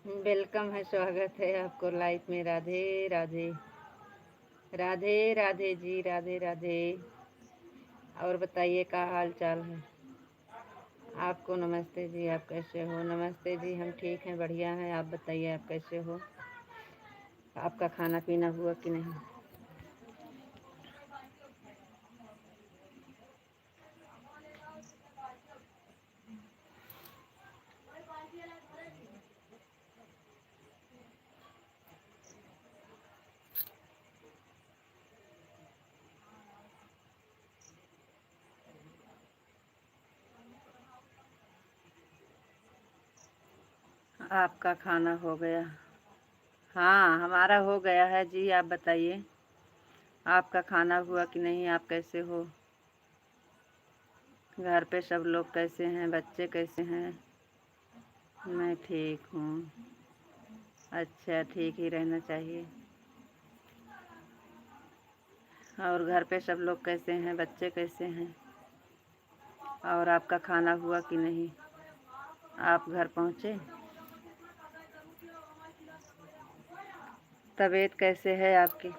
Welcome है, स्वागत है आपको लाइफ में। राधे राधे। राधे राधे जी, राधे राधे। और बताइए क्या हाल चाल है आपको। नमस्ते जी, आप कैसे हो। नमस्ते जी, हम ठीक हैं, बढ़िया हैं। आप बताइए आप कैसे हो। आपका खाना पीना हुआ कि नहीं। आपका खाना हो गया। हाँ, हमारा हो गया है जी। आप बताइए आपका खाना हुआ कि नहीं। आप कैसे हो। घर पे सब लोग कैसे हैं, बच्चे कैसे हैं। मैं ठीक हूँ। अच्छा, ठीक ही रहना चाहिए। और घर पे सब लोग कैसे हैं, बच्चे कैसे हैं। और आपका खाना हुआ कि नहीं। आप घर पहुँचे। तबीयत कैसे है आपकी।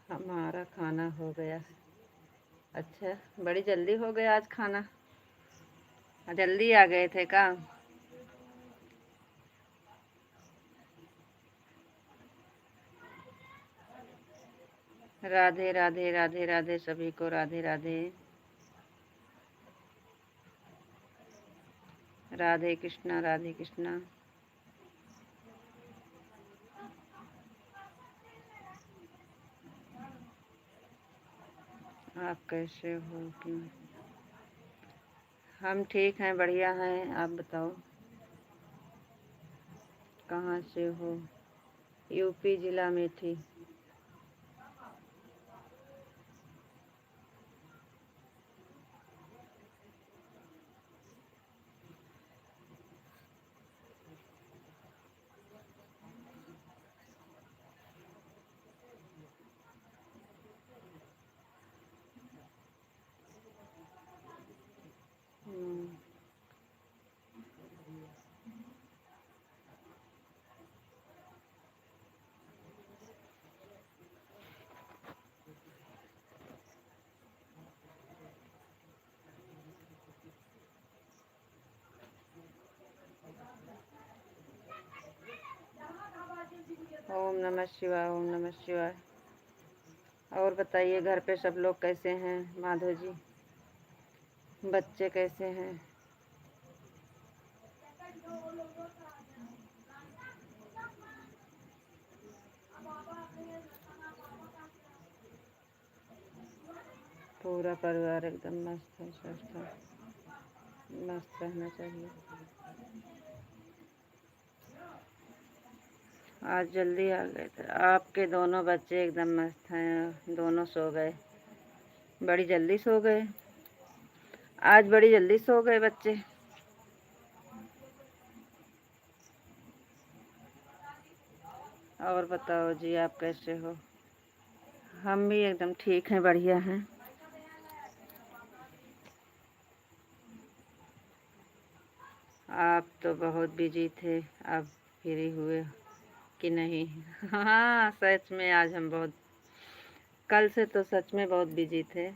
हमारा खाना हो गया। अच्छा, बड़ी जल्दी हो गया आज खाना। जल्दी आ गए थे का। राधे राधे, राधे राधे सभी को, राधे राधे। राधे कृष्णा, राधे कृष्णा। आप कैसे हो कि। हम ठीक हैं, बढ़िया हैं। आप बताओ कहाँ से हो। यूपी जिला में थी। ओम नमः शिवाय, ओम नमः शिवाय। और बताइए घर पे सब लोग कैसे हैं माधव जी। बच्चे कैसे हैं। पूरा परिवार एकदम मस्त है, स्वस्थ है। मस्त रहना चाहिए। आज जल्दी आ गए थे। आपके दोनों बच्चे एकदम मस्त हैं, दोनों सो गए। बड़ी जल्दी सो गए। आज बड़ी जल्दी सो गए बच्चे। और बताओ जी आप कैसे हो। हम भी एकदम ठीक हैं, बढ़िया हैं। आप तो बहुत बिजी थे, अब फ्री हुए कि नहीं। हाँ सच में आज हम बहुत, कल से तो सच में बहुत बिजी थे।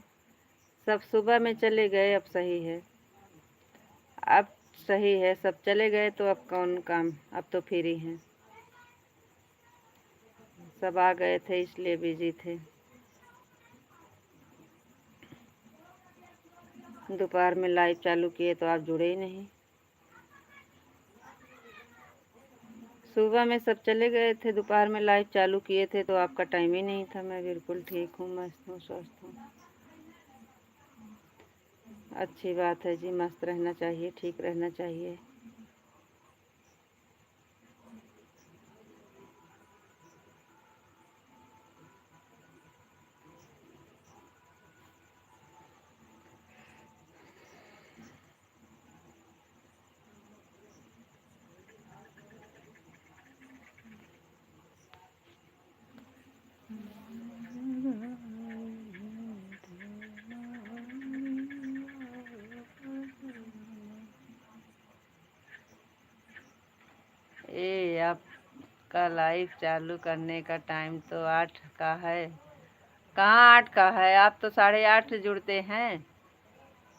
सब सुबह में चले गए, अब सही है। अब सही है, सब चले गए तो अब कौन काम, अब तो फ्री हैं। सब आ गए थे इसलिए बिजी थे। दोपहर में लाइव चालू किए तो आप जुड़े ही नहीं। सुबह में सब चले गए थे, दोपहर में लाइव चालू किए थे तो आपका टाइम ही नहीं था। मैं बिल्कुल ठीक हूँ, मस्त हूँ, स्वस्थ हूँ। अच्छी बात है जी, मस्त रहना चाहिए, ठीक रहना चाहिए। ये आपका लाइव चालू करने का टाइम तो 8 का है। कहाँ 8 का है? आप तो 8:30 जुड़ते हैं।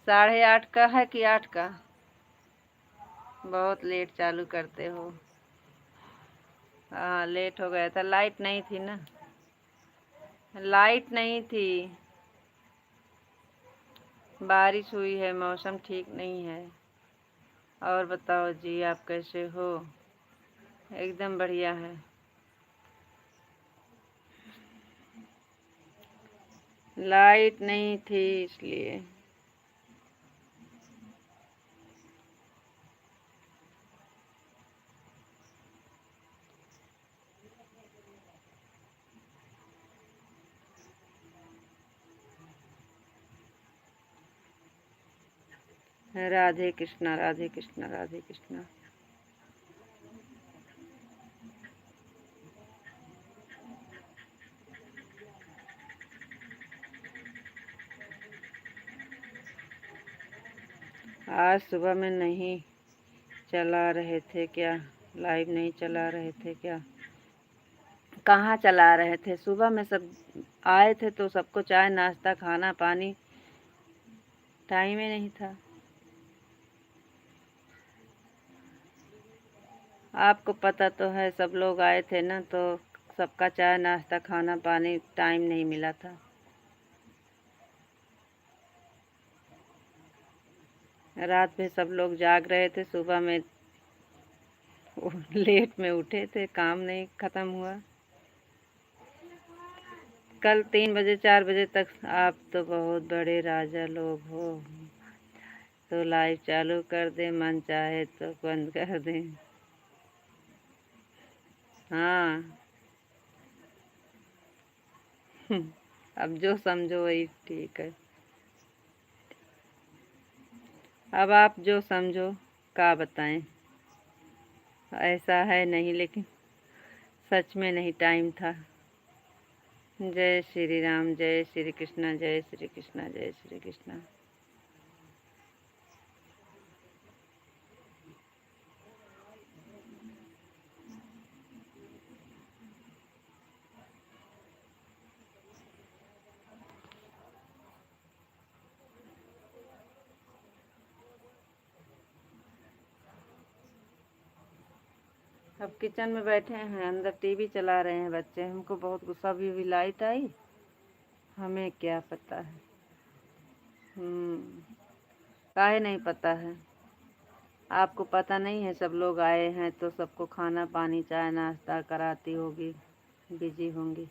8:30 का है कि 8 का? बहुत लेट चालू करते हो। हाँ, लेट हो गया था, लाइट नहीं थी ना। लाइट नहीं थी। बारिश हुई है, मौसम ठीक नहीं है। और बताओ जी, आप कैसे हो? एकदम बढ़िया है। लाइट नहीं थी इसलिए। राधे कृष्णा, राधे कृष्णा, राधे कृष्णा। आज सुबह में नहीं चला रहे थे क्या? लाइव नहीं चला रहे थे क्या? कहाँ चला रहे थे? सुबह में सब आए थे तो सबको चाय नाश्ता खाना पानी टाइम ही नहीं था। आपको पता तो है, सब लोग आए थे ना, तो सबका चाय नाश्ता खाना पानी टाइम नहीं मिला था। रात में सब लोग जाग रहे थे, सुबह में लेट में उठे थे, काम नहीं ख़त्म हुआ। कल 3 बजे 4 बजे तक। आप तो बहुत बड़े राजा लोग हो। तो लाइव चालू कर दे, मन चाहे तो बंद कर दे। हाँ। अब जो समझो वही ठीक है। अब आप जो समझो, क्या बताएं। ऐसा है नहीं, लेकिन सच में नहीं टाइम था। जय श्री राम, जय श्री कृष्णा, जय श्री कृष्णा, जय श्री कृष्णा। अब किचन में बैठे हैं, अंदर टीवी चला रहे हैं बच्चे। हमको बहुत गुस्सा भी लाइट आई, हमें क्या पता है। काहे नहीं पता है? आपको पता नहीं है? सब लोग आए हैं तो सबको खाना पानी चाय नाश्ता कराती होगी, बिजी होंगी।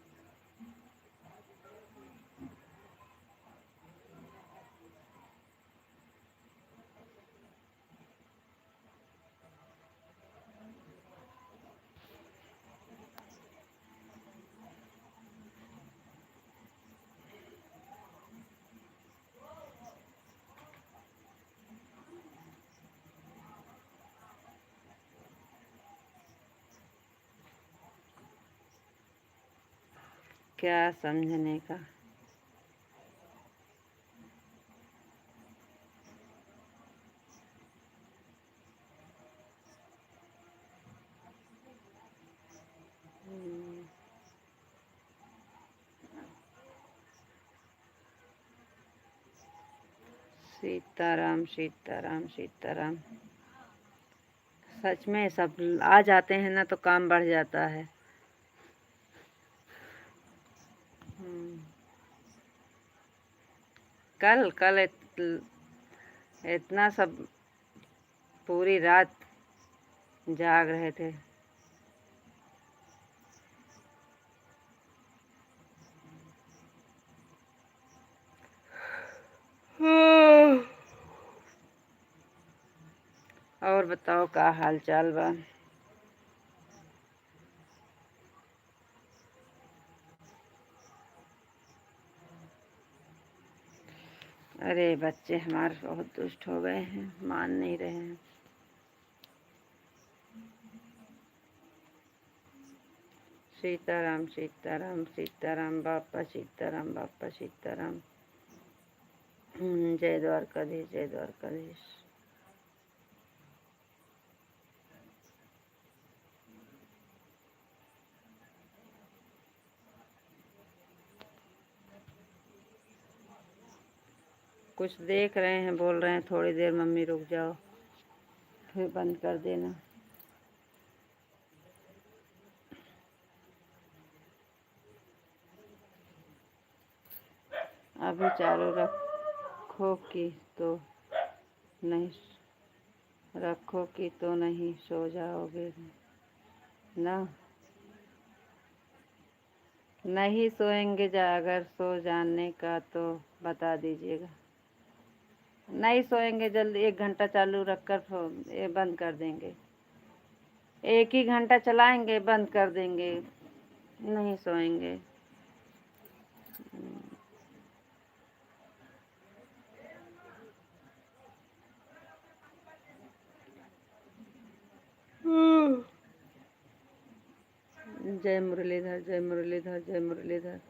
क्या समझने का? सीताराम, सीताराम, सीताराम। सच में सब आ जाते हैं ना तो काम बढ़ जाता है। कल कल इतना सब पूरी रात जाग रहे थे। और बताओ का हाल चाल बा? अरे बच्चे हमारे बहुत दुष्ट हो गए हैं, मान नहीं रहे हैं। सीताराम, सीताराम, सीताराम बापा, सीताराम बापा, सीताराम। जय द्वारकाधीश, जय द्वारकाधीश। कुछ देख रहे हैं, बोल रहे हैं थोड़ी देर मम्मी रुक जाओ, फिर बंद कर देना। अभी चालू रखो कि तो नहीं, रखो कि तो नहीं सो जाओगे ना। नहीं सोएंगे, अगर सो जाने का तो बता दीजिएगा। नहीं सोएंगे, जल्दी 1 घंटा चालू रखकर ये बंद कर देंगे। 1 ही घंटा चलाएंगे, बंद कर देंगे, नहीं सोएंगे। जय मुरलीधर, जय मुरलीधर, जय मुरलीधर।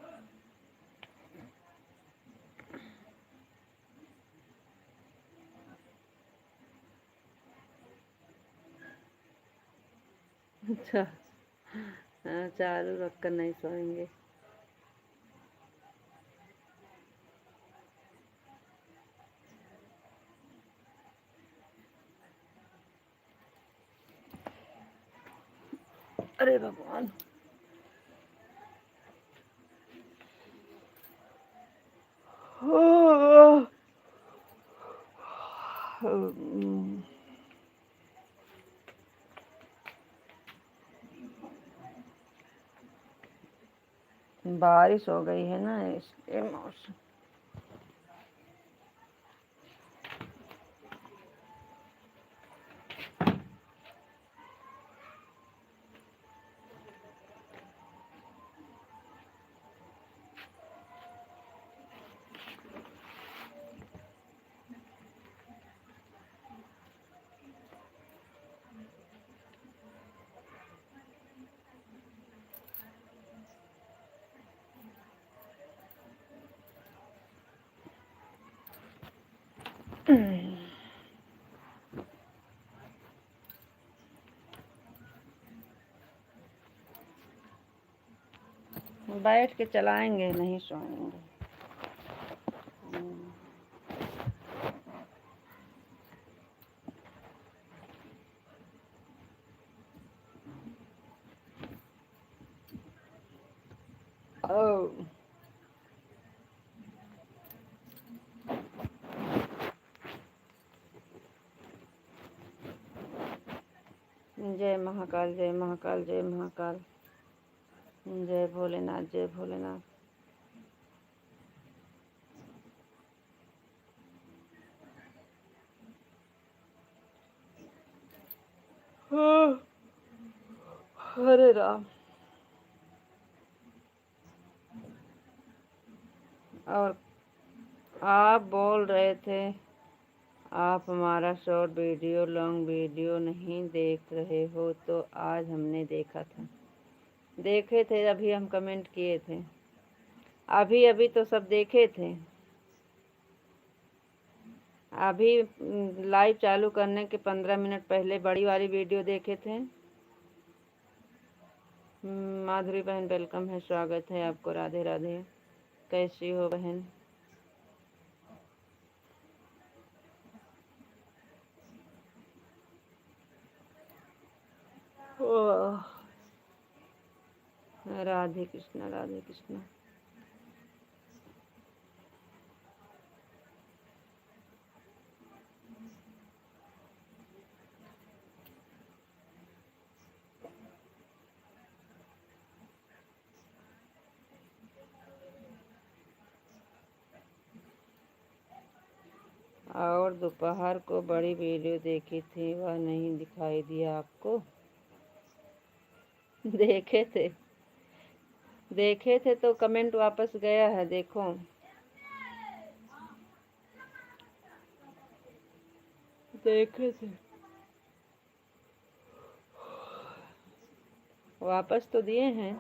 अच्छा, हाँ, चालू रखकर नहीं सोएंगे। अरे भगवान, बारिश हो गई है ना, इसलिए मौसम। बैठ के चलाएंगे, नहीं सोएंगे। जय महाकाल, जय महाकाल, जय महाकाल, जय भोलेनाथ, जय भोलेनाथ। हरे राम। और आप बोल रहे थे आप हमारा शॉर्ट वीडियो, लॉन्ग वीडियो नहीं देख रहे हो, तो आज हमने देखा था। देखे थे, अभी हम कमेंट किए थे, अभी अभी तो सब देखे थे। अभी लाइव चालू करने के 15 मिनट पहले बड़ी वाली वीडियो देखे थे। माधुरी बहन वेलकम है, स्वागत है आपको, राधे राधे। कैसी हो बहन? राधे कृष्णा, राधे कृष्णा। और दोपहर को बड़ी वीडियो देखी थी, वह नहीं दिखाई दिया आपको? देखे थे, देखे थे तो कमेंट वापस गया है, देखो। देखे थे, वापस तो दिए हैं।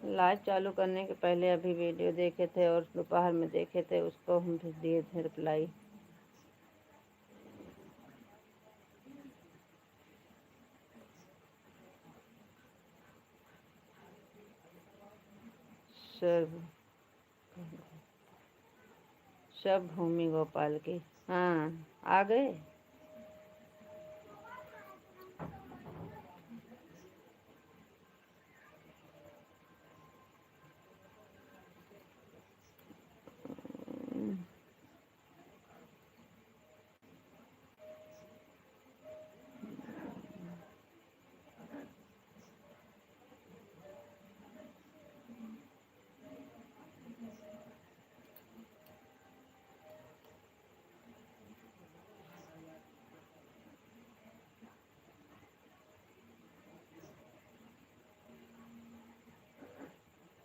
लाइव चालू करने के पहले अभी वीडियो देखे थे और दोपहर में देखे थे, उसको हम फिर दिए थे रिप्लाई। सर्व सब भूमि गोपाल की। हाँ, आ गए।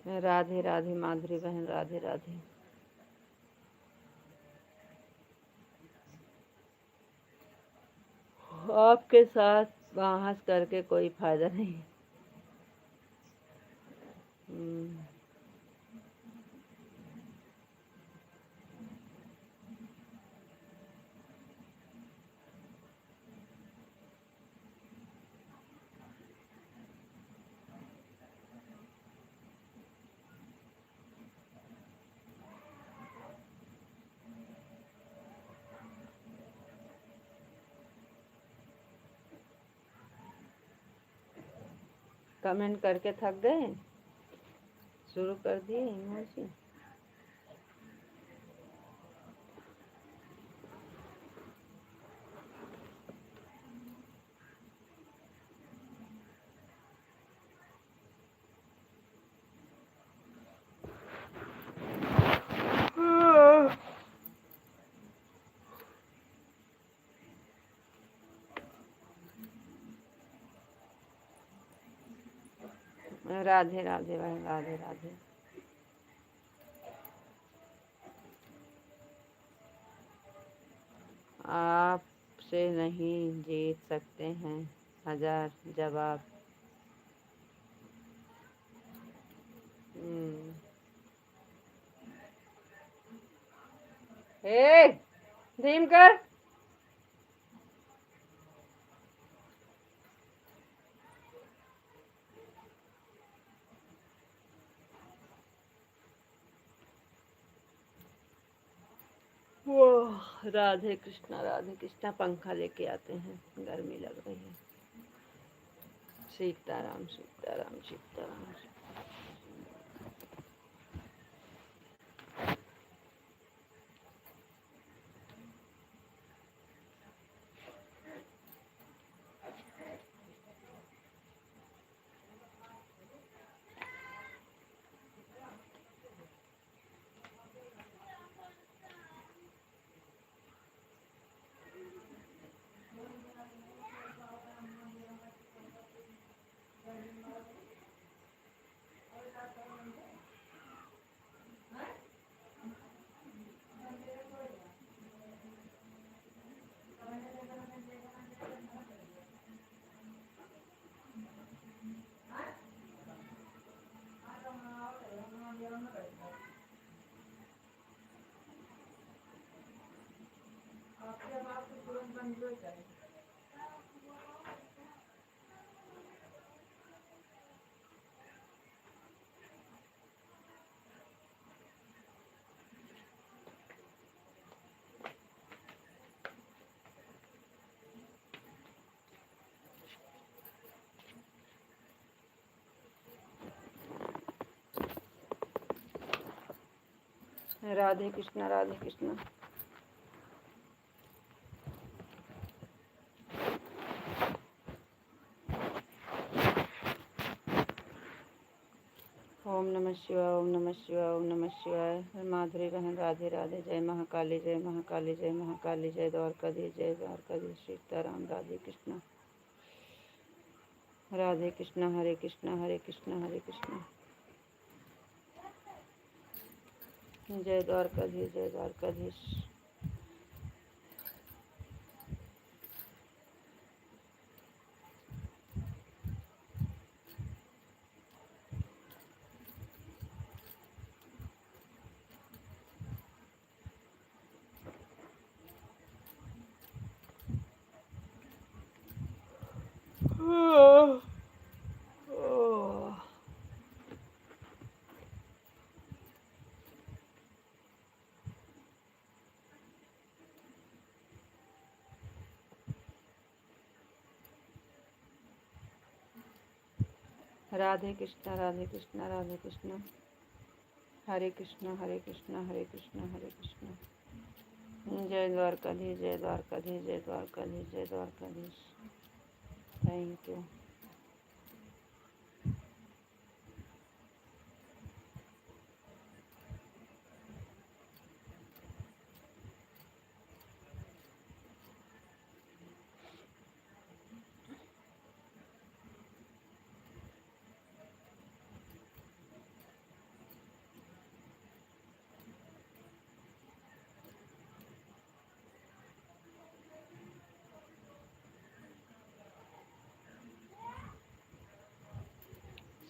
राधे राधे माधुरी बहन, राधे राधे। आपके साथ बहस करके कोई फायदा नहीं। कमेंट करके थक गए, शुरू कर दिए इमोजी। राधे राधे भाई, राधे राधे। आपसे नहीं जीत सकते हैं हजार जवाब। धीम कर। वो राधे कृष्णा, राधे कृष्णा। पंखा लेके आते हैं, गर्मी लग रही है। सीताराम सीताराम सीताराम। राधे कृष्णा, राधे कृष्णा। ओम नमः शिवाय, ओम नमः शिवाय, ओम नमः शिवाय। माधुरी बहन, राधे राधे। जय महाकाली, जय महाकाली, जय महाकाली, जय द्वारकाधीश, जय द्वारकाधीश। सीताराम, राधे कृष्णा, राधे कृष्णा। हरे कृष्णा, हरे कृष्णा, हरे कृष्णा। जय द्वारकाधीश, जय द्वारकाधीश। राधे कृष्णा राधे कृष्णा राधे कृष्णा। हरे कृष्णा हरे कृष्णा हरे कृष्णा हरे कृष्णा। जय द्वारकाधीश जय द्वारकाधीश जय द्वारकाधीश जय द्वारकाधीश। Thank you.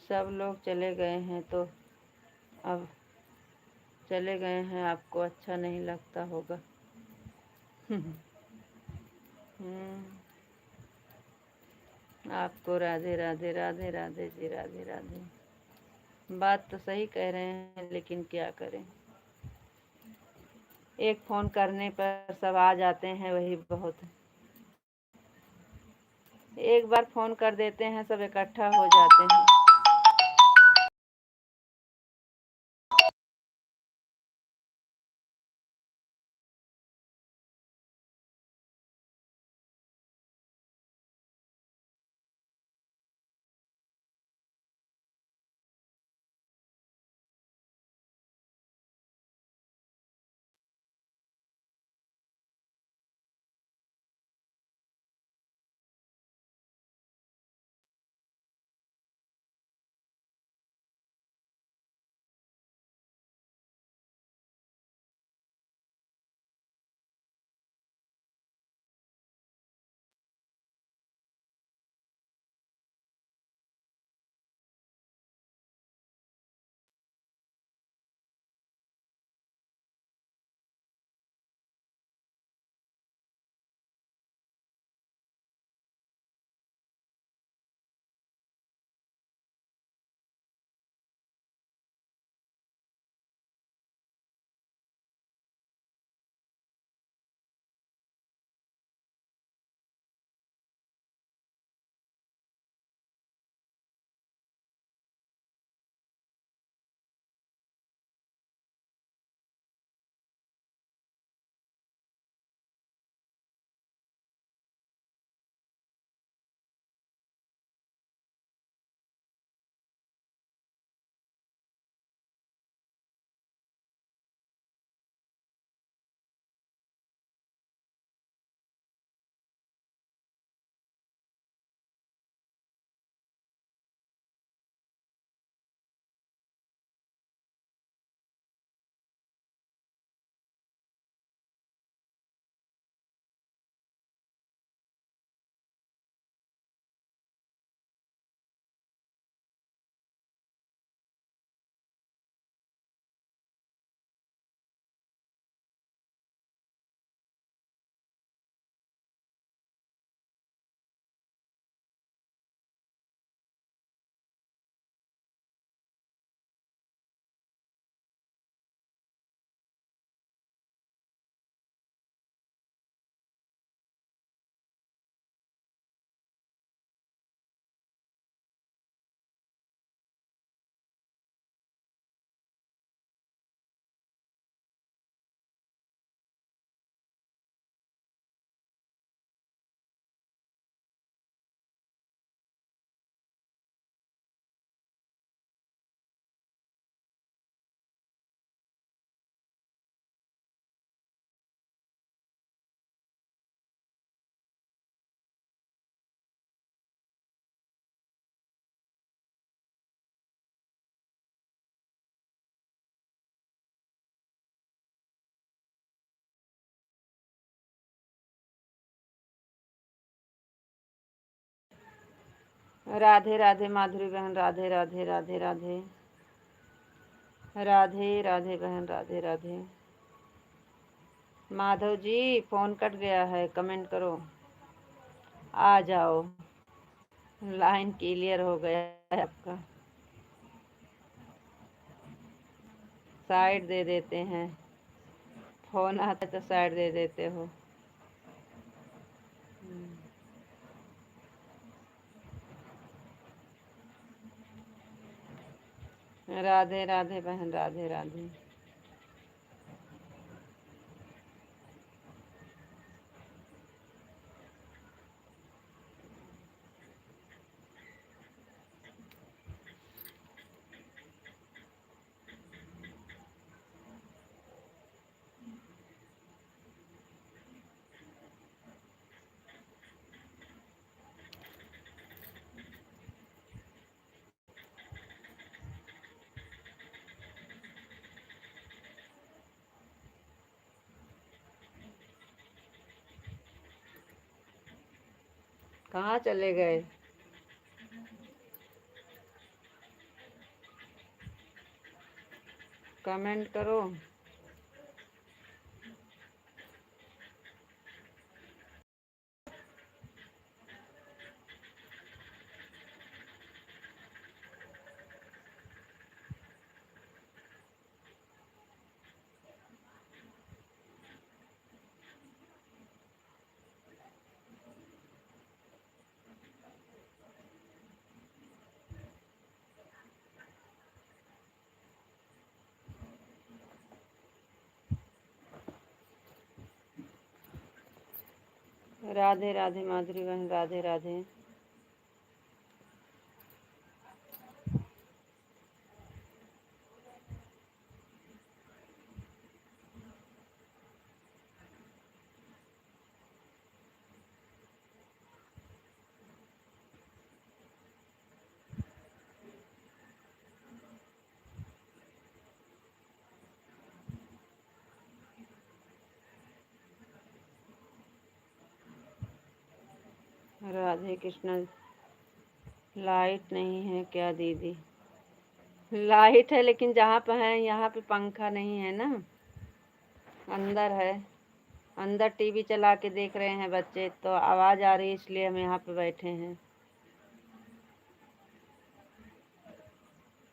सब लोग चले गए हैं तो अब चले गए हैं, आपको अच्छा नहीं लगता होगा। आपको राधे राधे राधे राधे जी राधे राधे। बात तो सही कह रहे हैं, लेकिन क्या करें, एक फ़ोन करने पर सब आ जाते हैं, वही बहुत है। एक बार फ़ोन कर देते हैं, सब इकट्ठा हो जाते हैं। राधे राधे माधुरी बहन, राधे राधे राधे राधे राधे राधे बहन, राधे राधे। माधव जी फ़ोन कट गया है, कमेंट करो, आ जाओ, लाइन क्लियर हो गया है आपका। साइड दे देते हैं, फ़ोन आता तो साइड दे देते हो। राधे राधे बहन, राधे राधे। कहाँ चले गए? कमेंट करो। राधे राधे माधुरी बहन, राधे राधे। राधे कृष्ण। लाइट नहीं है क्या दीदी? लाइट है, लेकिन जहाँ पे है यहाँ पे पंखा नहीं है ना, अंदर है। अंदर टीवी चला के देख रहे हैं बच्चे, तो आवाज़ आ रही है, इसलिए हम यहाँ पे बैठे हैं।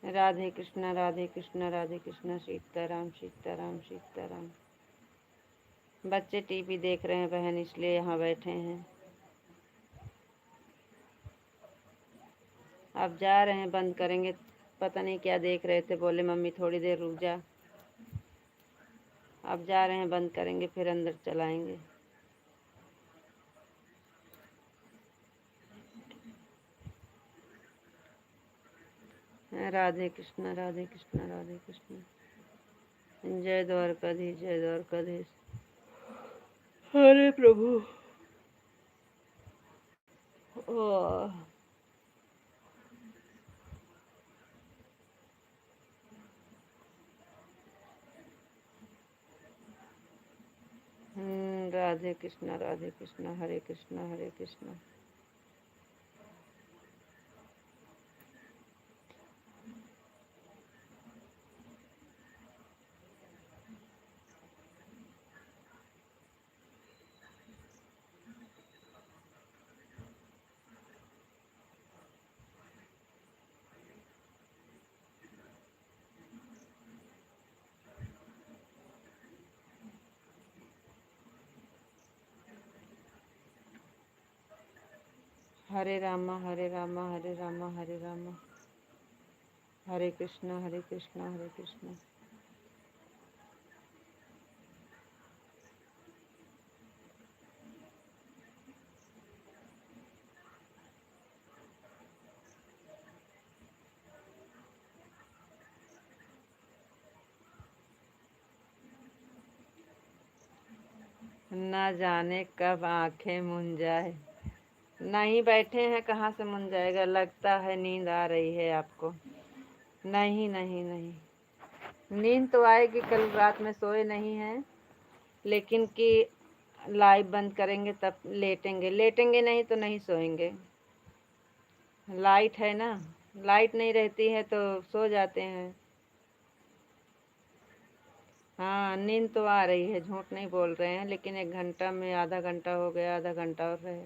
राधे कृष्णा, राधे कृष्णा, राधे कृष्णा, सीताराम सीताराम सीताराम। बच्चे टीवी देख रहे हैं बहन, इसलिए यहाँ बैठे हैं। अब जा रहे हैं, बंद करेंगे। पता नहीं क्या देख रहे थे, बोले मम्मी थोड़ी देर रुक जा। अब जा रहे हैं, बंद करेंगे, फिर अंदर चलाएंगे। राधे कृष्णा, राधे कृष्णा, राधे कृष्णा। जय द्वारकाधीश, जय द्वारकाधीश। हरे प्रभु। राधे कृष्णा, राधे कृष्णा, हरे कृष्णा, हरे कृष्णा। हरे रामा, हरे रामा, हरे रामा, हरे रामा, हरे कृष्णा, हरे कृष्णा, हरे कृष्णा। ना जाने कब आंखें मूंद जाए। नहीं बैठे हैं, कहाँ से मूंद जाएगा? लगता है नींद आ रही है आपको। नहीं नहीं नहीं, नींद तो आएगी, कल रात में सोए नहीं हैं, लेकिन कि लाइव बंद करेंगे तब लेटेंगे। लेटेंगे नहीं तो नहीं सोएंगे। लाइट है ना, लाइट नहीं रहती है तो सो जाते हैं। हाँ, नींद तो आ रही है, झूठ नहीं बोल रहे हैं, लेकिन 1 घंटा में, आधा घंटा हो गया, आधा घंटा और रहे।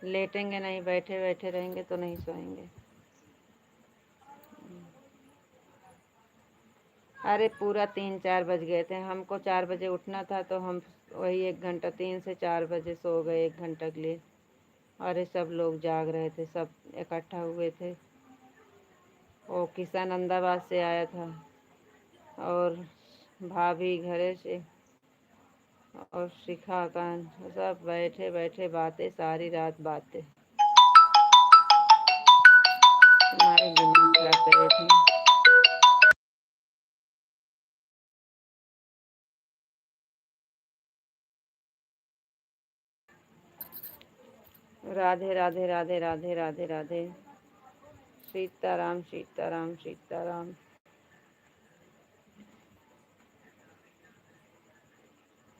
लेटेंगे नहीं, बैठे बैठे रहेंगे तो नहीं सोएंगे। अरे पूरा 3-4 बज गए थे, हमको 4 बजे उठना था, तो हम वही 1 घंटा, 3 से 4 बजे सो गए 1 घंटा के लिए। अरे सब लोग जाग रहे थे, सब इकट्ठा हुए थे, वो किसान अहमदाबाद से आया था और भाभी घरे से और शिखा कान सब बैठे बैठे बातें, सारी रात बातें। हमारे दिमाग खराब कर रहे थे। राधे राधे राधे राधे राधे राधे। सीताराम सीताराम सीताराम।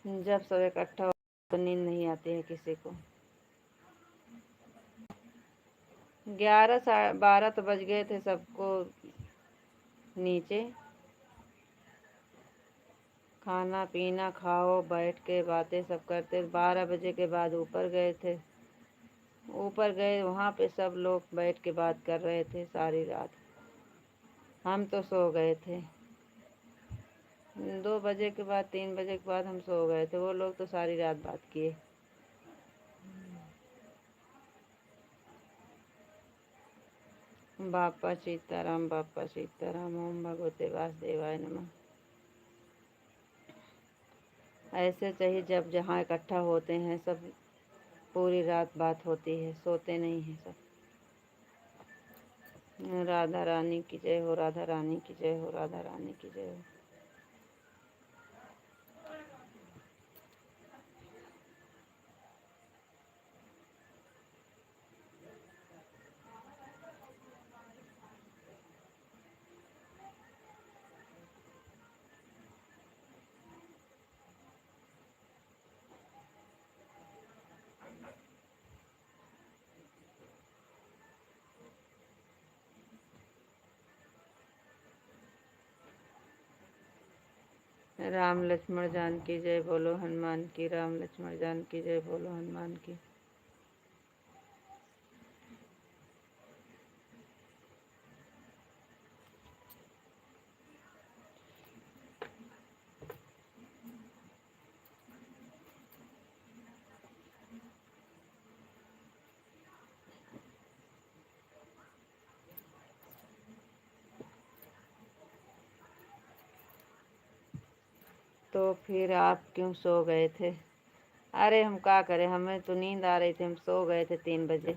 जब सब इकट्ठा हो तो नींद नहीं आती है किसी को। 11 12 तो बज गए थे सबको नीचे। खाना पीना खाओ बैठ के बातें सब करते। 12 बजे के बाद ऊपर गए थे। ऊपर गए वहाँ पे सब लोग बैठ के बात कर रहे थे सारी रात। हम तो सो गए थे। 2 बजे के बाद 3 बजे के बाद हम सो गए थे। वो लोग तो सारी रात बात किए। बापा सीताराम बापा सीताराम। ओम भगवते वासुदेवाय नमः। ऐसे चाहिए जब जहाँ इकट्ठा होते हैं सब पूरी रात बात होती है, सोते नहीं हैं सब। राधा रानी की जय हो, राधा रानी की जय हो, राधा रानी की जय हो। राम लक्ष्मण जानकी जय बोलो हनुमान की। राम लक्ष्मण जानकी जय बोलो हनुमान की। तो फिर आप क्यों सो गए थे? अरे हम क्या करें, हमें तो नींद आ रही थी, हम सो गए थे 3 बजे।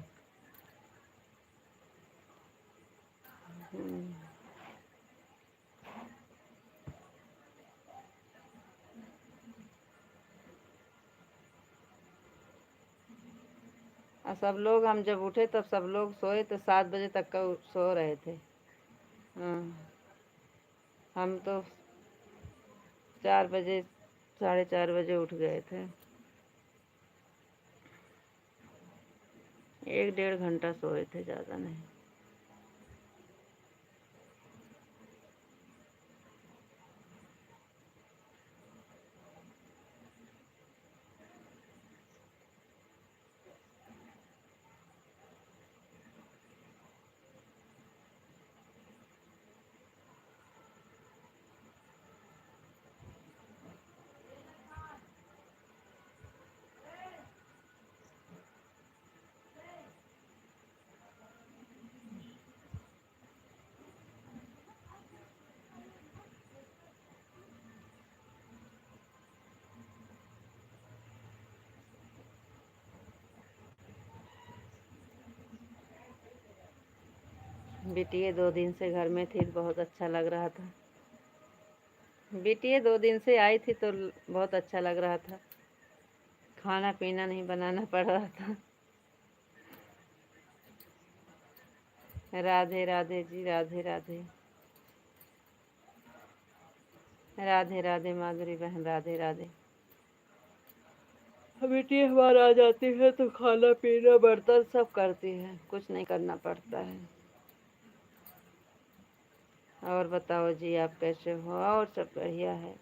और सब लोग, हम जब उठे तब सब लोग सोए तो 7 बजे तक का सो रहे थे। हम तो 4 बजे 4:30 बजे उठ गए थे। 1 डेढ़ घंटा सोए थे, ज़्यादा नहीं। बिटिया 2 दिन से घर में थी, बहुत अच्छा लग रहा था। बिटिया 2 दिन से आई थी तो बहुत अच्छा लग रहा था। खाना पीना नहीं बनाना पड़ रहा था। राधे राधे जी, राधे राधे। राधे राधे माधुरी बहन, राधे राधे। बेटी हमारा आ जाती है तो खाना पीना बर्तन सब करती है, कुछ नहीं करना पड़ता है। और बताओ जी, आप कैसे हो? और सब बढ़िया है।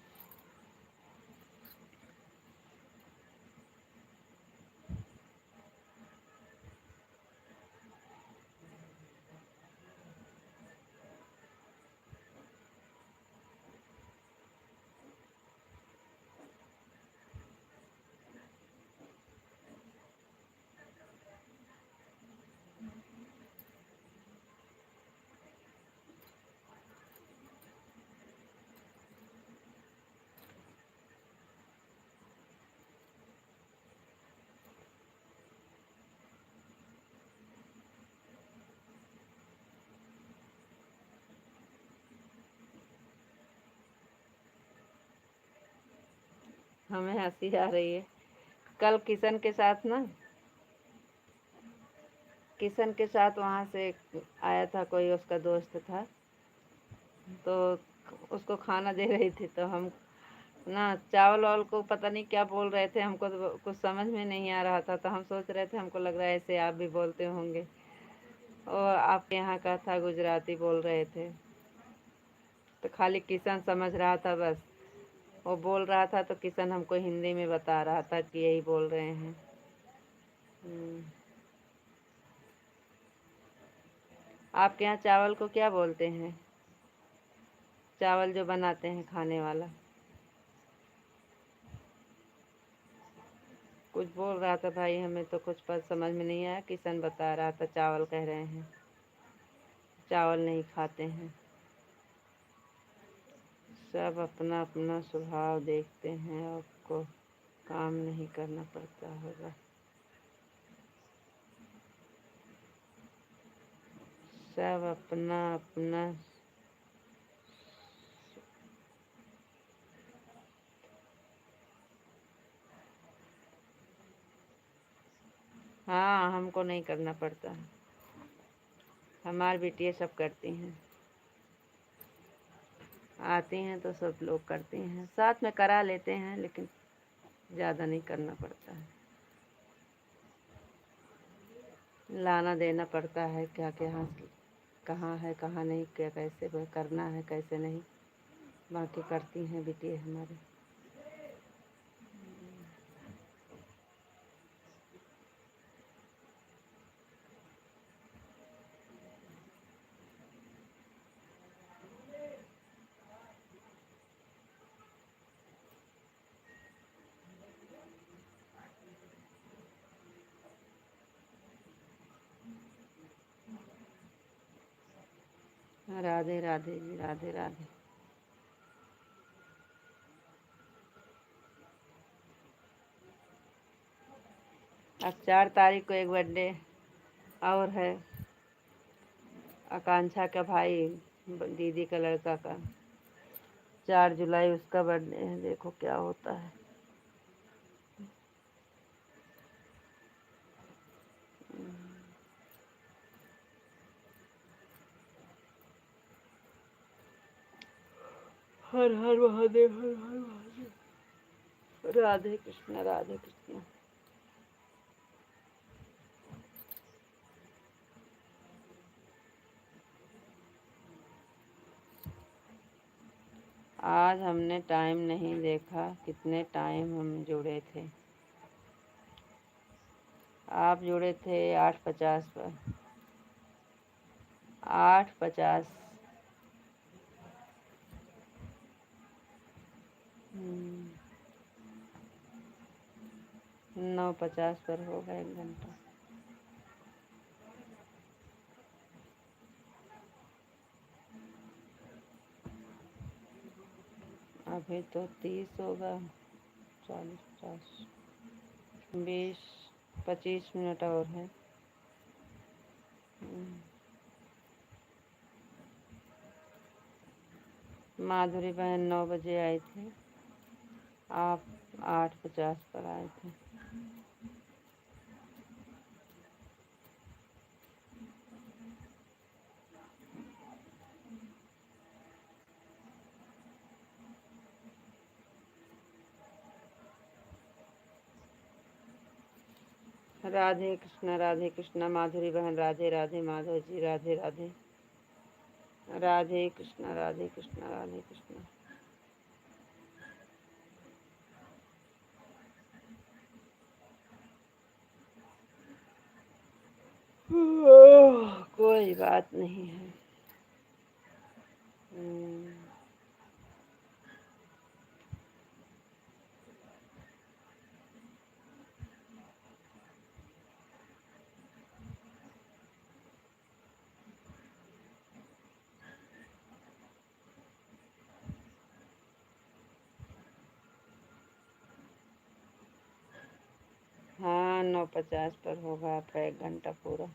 हमें हंसी आ रही है। कल किशन के साथ ना, किशन के साथ वहाँ से आया था कोई, उसका दोस्त था, तो उसको खाना दे रही थी, तो हम ना चावल वावल को पता नहीं क्या बोल रहे थे, हमको तो कुछ समझ में नहीं आ रहा था, तो हम सोच रहे थे हमको लग रहा है ऐसे आप भी बोलते होंगे। और आप यहाँ का था, गुजराती बोल रहे थे, तो खाली किशन समझ रहा था बस। वो बोल रहा था तो किशन हमको हिंदी में बता रहा था कि यही बोल रहे हैं। आपके यहाँ चावल को क्या बोलते हैं? चावल जो बनाते हैं खाने वाला, कुछ बोल रहा था भाई, हमें तो कुछ पर समझ में नहीं आया। किशन बता रहा था चावल कह रहे हैं, चावल नहीं खाते हैं। सब अपना अपना स्वभाव देखते हैं, आपको काम नहीं करना पड़ता होगा। सब अपना अपना। हाँ, हमको नहीं करना पड़ता, हमारी बेटियाँ सब करती हैं, आती हैं तो सब लोग करती हैं, साथ में करा लेते हैं, लेकिन ज़्यादा नहीं करना पड़ता है। लाना देना पड़ता है, क्या क्या कहाँ है कहाँ नहीं, क्या कैसे करना है कैसे नहीं, बाकी करती हैं बेटियाँ हमारी। राधे राधे जी, राधे राधे। अब 4 तारीख को एक बर्थडे और है, आकांक्षा का भाई, दीदी का लड़का का, 4 जुलाई उसका बर्थडे है। देखो क्या होता है। हर हर महादेव, हर हर महादेव। राधे कृष्ण, राधे कृष्ण। आज हमने टाइम नहीं देखा, कितने टाइम हम जुड़े थे। आप जुड़े थे 8:50 पर, 8:50। 9:50 पर होगा 1 घंटा। अभी तो 30 होगा, 40 50, 20 25 मिनट और है। माधुरी बहन 9 बजे आई थी, आप 8:50 पर आए थे। राधे कृष्णा, राधे कृष्णा। माधुरी बहन राधे राधे। माधव जी राधे राधे। राधे कृष्णा, राधे कृष्णा, राधे कृष्णा। कोई बात नहीं है। हाँ, 9:50 पर होगा आपका 1 घंटा पूरा।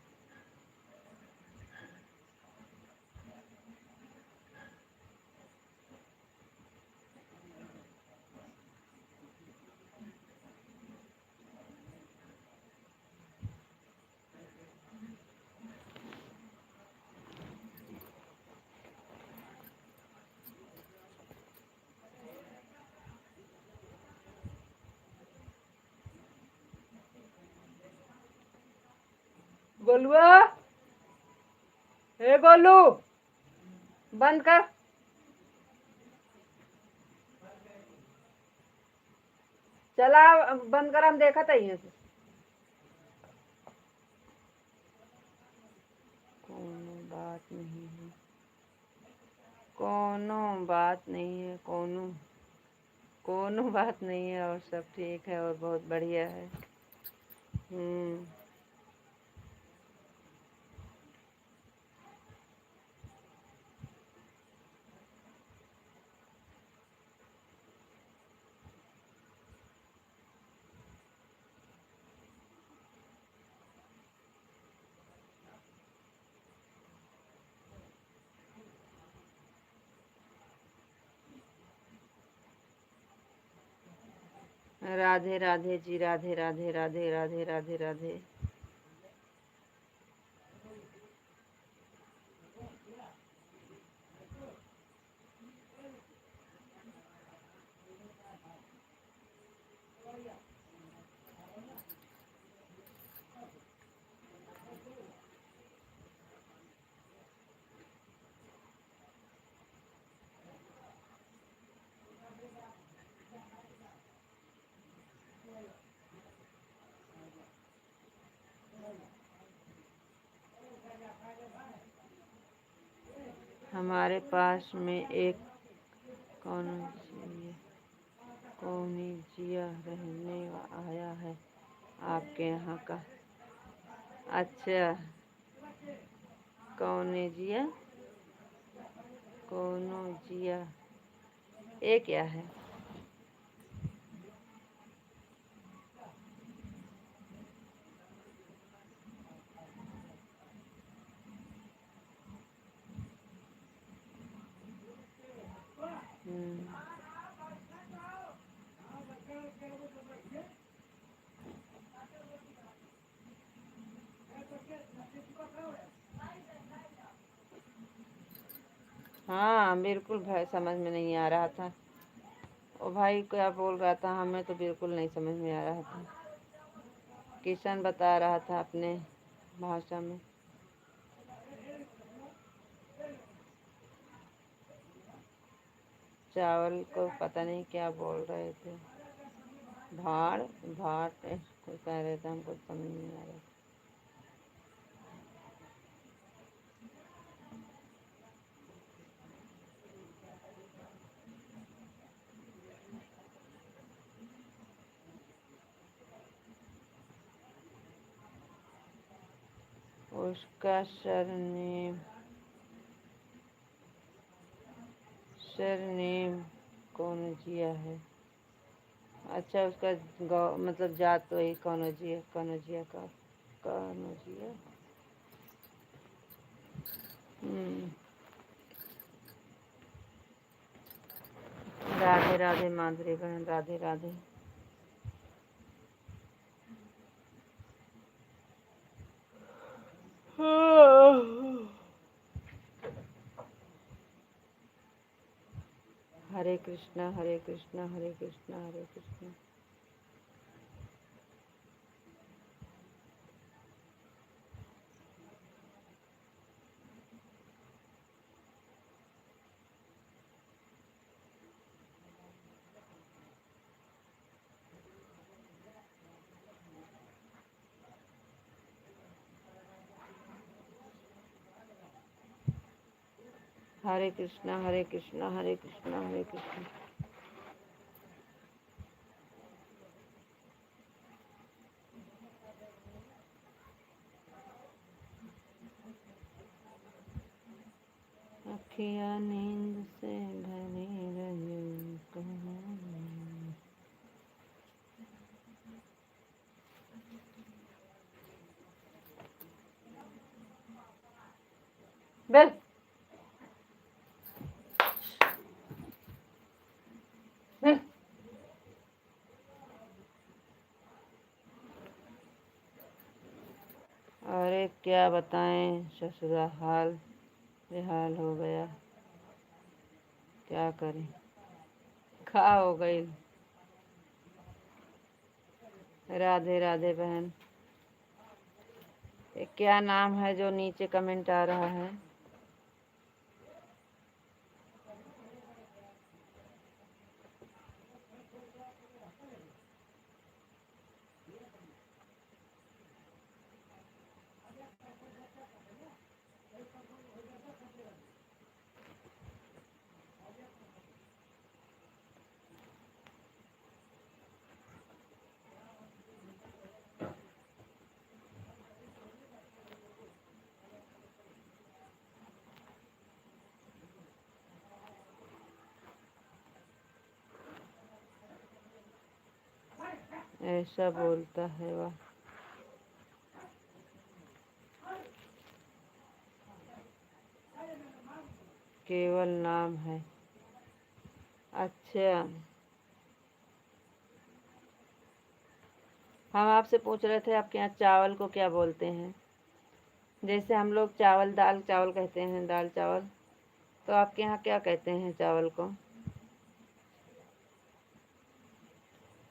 गोलुआ, हे गोलू, बंद कर। चला बंद कर, हम देखा था यहाँ से। कोनो बात नहीं है, कोनो बात नहीं है, कोनो बात नहीं है, और सब ठीक है और बहुत बढ़िया है। राधे राधे जी, राधे राधे राधे राधे राधे राधे। हमारे पास में एक कौनिजिया रहने आया है आपके यहाँ का। अच्छा, कौनिजिया, कौनोजिया, ये क्या है? हाँ बिल्कुल भाई, समझ में नहीं आ रहा था। ओ भाई क्या बोल रहा था, हमें तो बिल्कुल नहीं समझ में आ रहा था। किशन बता रहा था अपने भाषा में। चावल को पता नहीं क्या बोल रहे थे। भाड़ भाट कोई कह रहे थे, हमको समझ नहीं आ रहा। उसका सरनेम कौनजिया है। अच्छा, उसका मतलब जात वही कौनजिया, कौनजिया का, कौनजिया। राधे राधे माधुरी बहन, राधे राधे। हरे कृष्णा हरे कृष्णा हरे कृष्णा हरे कृष्णा। हरे कृष्णा हरे कृष्णा हरे कृष्णा हरे कृष्णा। अखियाँ नींद से भरी रही कहानी। बस अरे क्या बताएं, ससुरा हाल बेहाल हो गया, क्या करें। खा हो गई। राधे राधे बहन। ये क्या नाम है जो नीचे कमेंट आ रहा है? ऐसा बोलता है वह। केवल नाम है। अच्छा, हम आपसे पूछ रहे थे आपके यहाँ चावल को क्या बोलते हैं? जैसे हम लोग चावल दाल चावल कहते हैं, दाल चावल, तो आपके यहाँ क्या कहते हैं चावल को?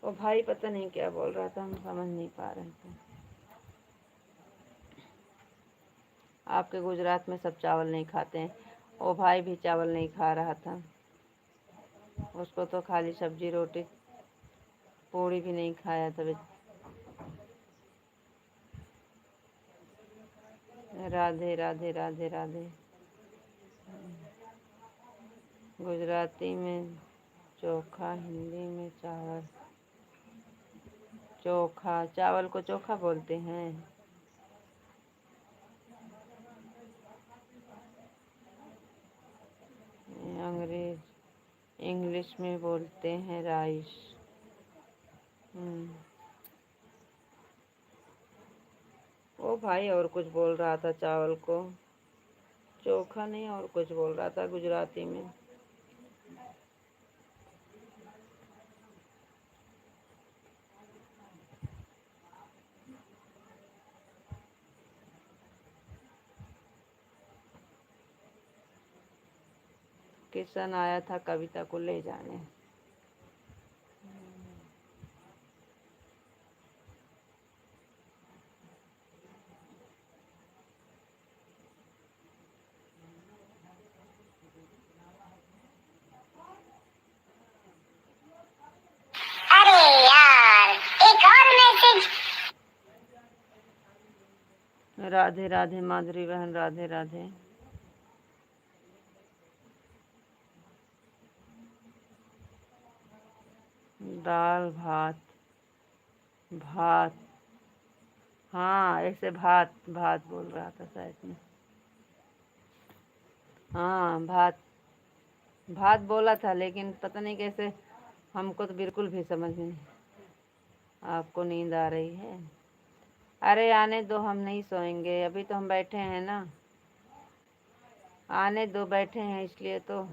वो भाई पता नहीं क्या बोल रहा था, हम समझ नहीं पा रहे थे। आपके गुजरात में सब चावल नहीं खाते हैं। वो भाई भी चावल नहीं खा रहा था, उसको तो खाली सब्जी रोटी पूड़ी भी नहीं खाया था। राधे राधे राधे राधे। गुजराती में चोखा, हिंदी में चावल। चोखा, चावल को चोखा बोलते हैं। इंग्लिश में बोलते हैं राइस। वो भाई और कुछ बोल रहा था, चावल को चोखा नहीं और कुछ बोल रहा था गुजराती में। किशन आया था कविता को ले जाने। अरे यार, एक और मैसेज। राधे राधे माधुरी बहन, राधे राधे। दाल भात, भात, हाँ ऐसे भात भात बोल रहा था शायद में। हाँ भात भात बोला था, लेकिन पता नहीं कैसे, हमको तो बिल्कुल भी समझ में नहीं। आपको नींद आ रही है? अरे आने दो, हम नहीं सोएंगे, अभी तो हम बैठे हैं ना। आने दो, बैठे हैं इसलिए तो।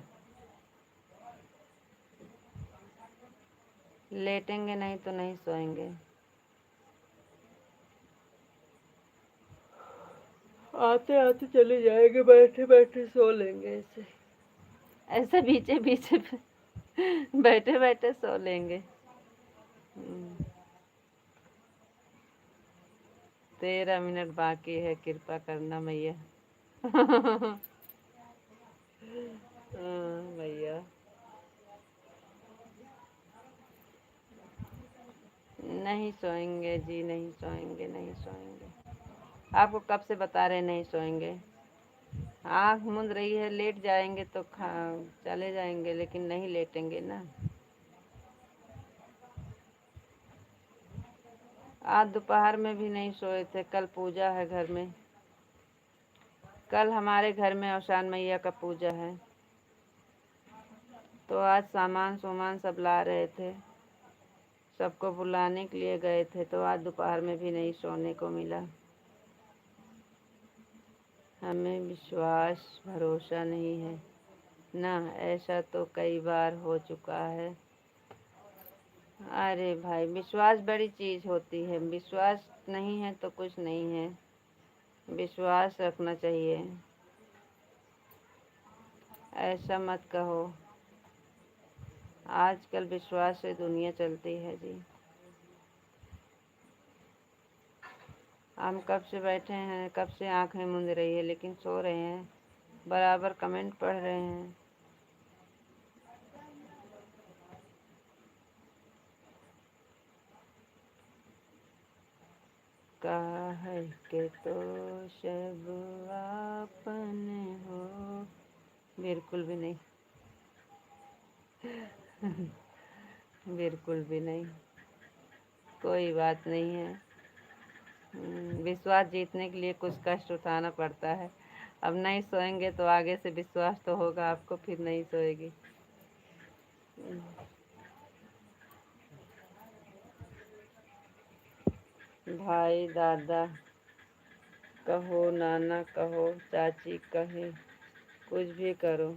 लेटेंगे नहीं तो नहीं सोएंगे। आते आते चले जाएंगे, बैठे बैठे सो लेंगे। ऐसे ऐसे बीचे बीचे बैठे बैठे सो लेंगे। 13 मिनट बाकी है, कृपा करना मैया। भैया नहीं सोएंगे जी, नहीं सोएंगे, नहीं सोएंगे। आपको कब से बता रहे नहीं सोएंगे। आँख मूंद रही है, लेट जाएंगे तो चले जाएंगे, लेकिन नहीं लेटेंगे ना। आज दोपहर में भी नहीं सोए थे, कल पूजा है घर में। कल हमारे घर में औशान मैया का पूजा है, तो आज सामान सुमान सब ला रहे थे, सबको बुलाने के लिए गए थे, तो आज दोपहर में भी नहीं सोने को मिला। हमें विश्वास भरोसा नहीं है ना, ऐसा तो कई बार हो चुका है। अरे भाई, विश्वास बड़ी चीज़ होती है, विश्वास नहीं है तो कुछ नहीं है, विश्वास रखना चाहिए। ऐसा मत कहो, आजकल विश्वास से दुनिया चलती है जी। हम कब से बैठे हैं, कब से आंखें मूंद रही है, लेकिन सो रहे हैं, बराबर कमेंट पढ़ रहे हैं। कहा है कि तो सब आपने हो, बिल्कुल भी नहीं। बिल्कुल भी नहीं, कोई बात नहीं है। विश्वास जीतने के लिए कुछ कष्ट उठाना पड़ता है। अब नहीं सोएंगे तो आगे से विश्वास तो होगा आपको, फिर नहीं सोएगी। भाई दादा कहो, नाना कहो, चाची कहे, कुछ भी करो।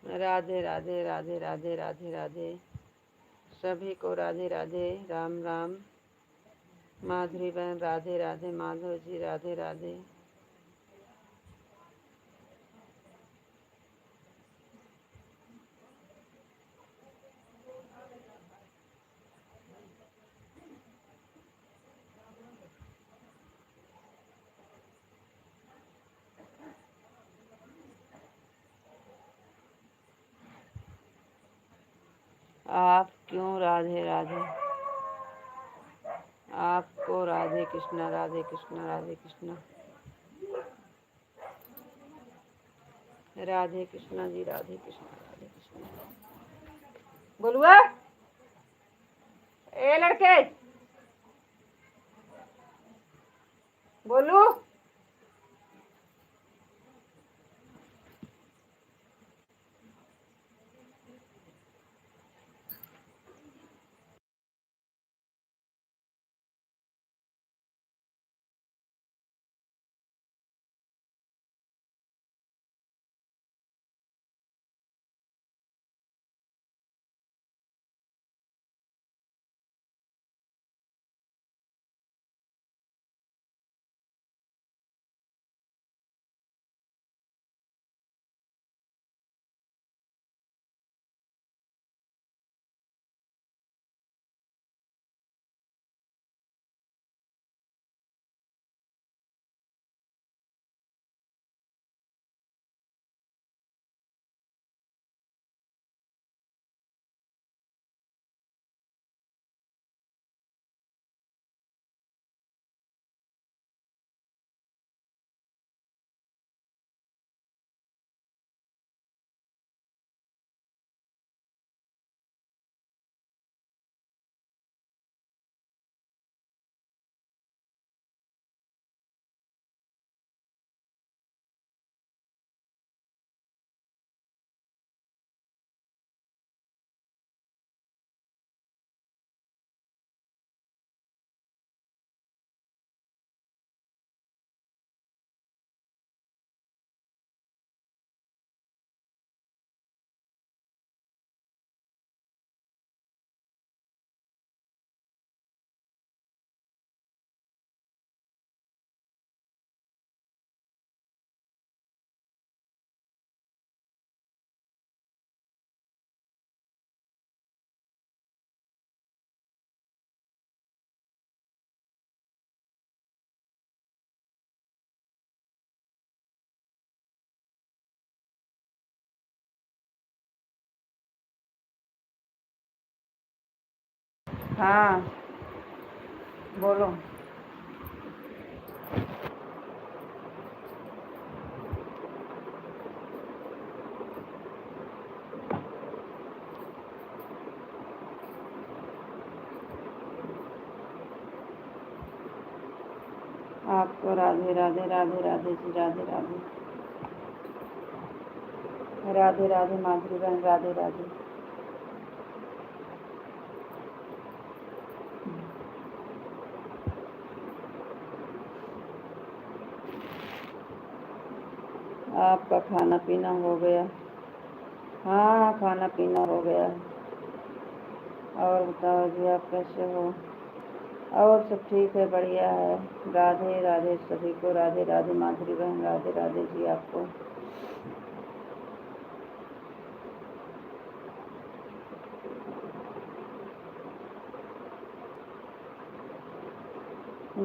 राधे राधे राधे राधे राधे राधे, सभी को राधे राधे, राम राम। माधुरी बहन राधे राधे, माधव जी राधे राधे। आप क्यों राधे राधे? आपको राधे कृष्णा राधे कृष्णा राधे कृष्णा। राधे कृष्णा जी, राधे कृष्णा राधे कृष्णा। बोलुआ ए लड़के, बोलू। हाँ बोलो। आपको राधे राधे राधे राधे जी, राधे राधे। राधे राधे माधुरी बहन, राधे राधे। आपका खाना पीना हो गया? हाँ, खाना पीना हो गया। और बताओ जी, आप कैसे हो? और सब ठीक है, बढ़िया है। राधे राधे सभी को, राधे राधे माधुरी बहन, राधे राधे जी आपको।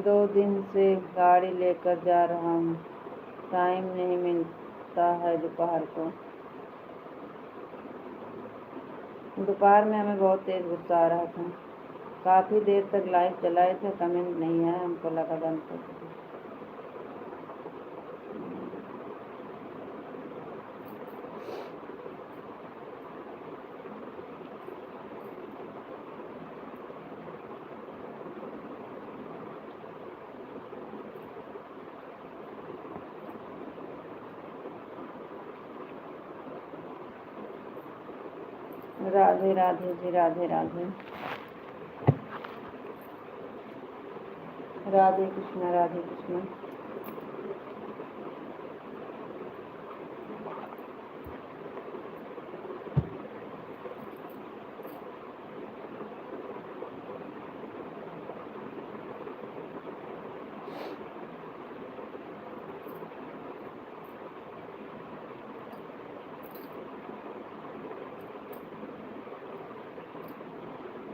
दो दिन से गाड़ी लेकर जा रहा हूँ, टाइम नहीं मिलता है दोपहर को। दोपहर में हमें बहुत तेज गुस्सा आ रहा था। काफ़ी देर तक लाइव चलाए थे, कमेंट नहीं आया, हमको लगा बंद कर दिया। राधे राधे जी, राधे राधे। राधे कृष्णा, राधे कृष्णा।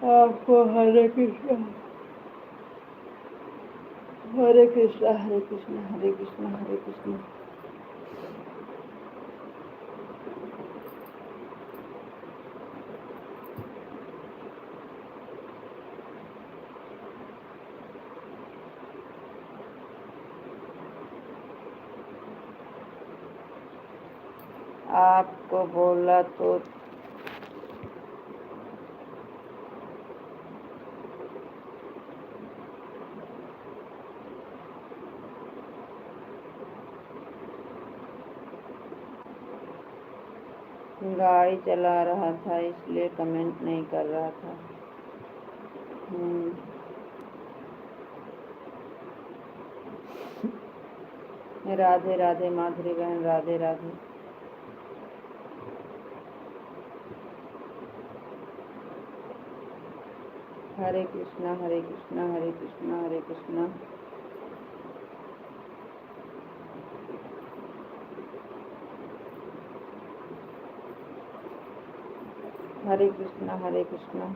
आपको हरे कृष्णा, हरे कृष्णा, हरे कृष्णा, हरे कृष्णा, हरे कृष्णा। आपको बोला तो गाड़ी चला रहा था, इसलिए कमेंट नहीं कर रहा था। राधे राधे माधुरी बहन, राधे राधे। हरे कृष्णा, हरे कृष्णा, हरे कृष्णा, हरे कृष्णा। हरे कृष्णा, हरे कृष्णा।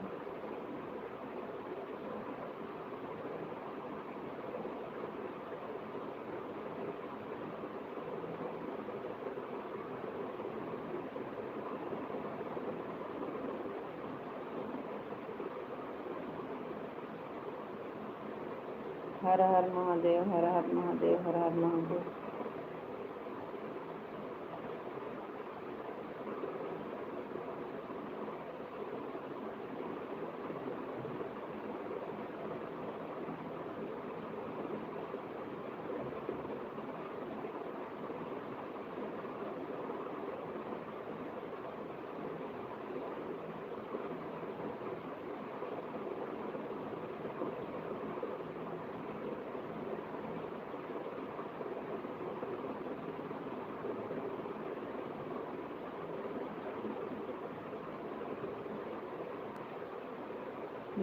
हर हर महादेव, हर हर महादेव, हर हर महादेव।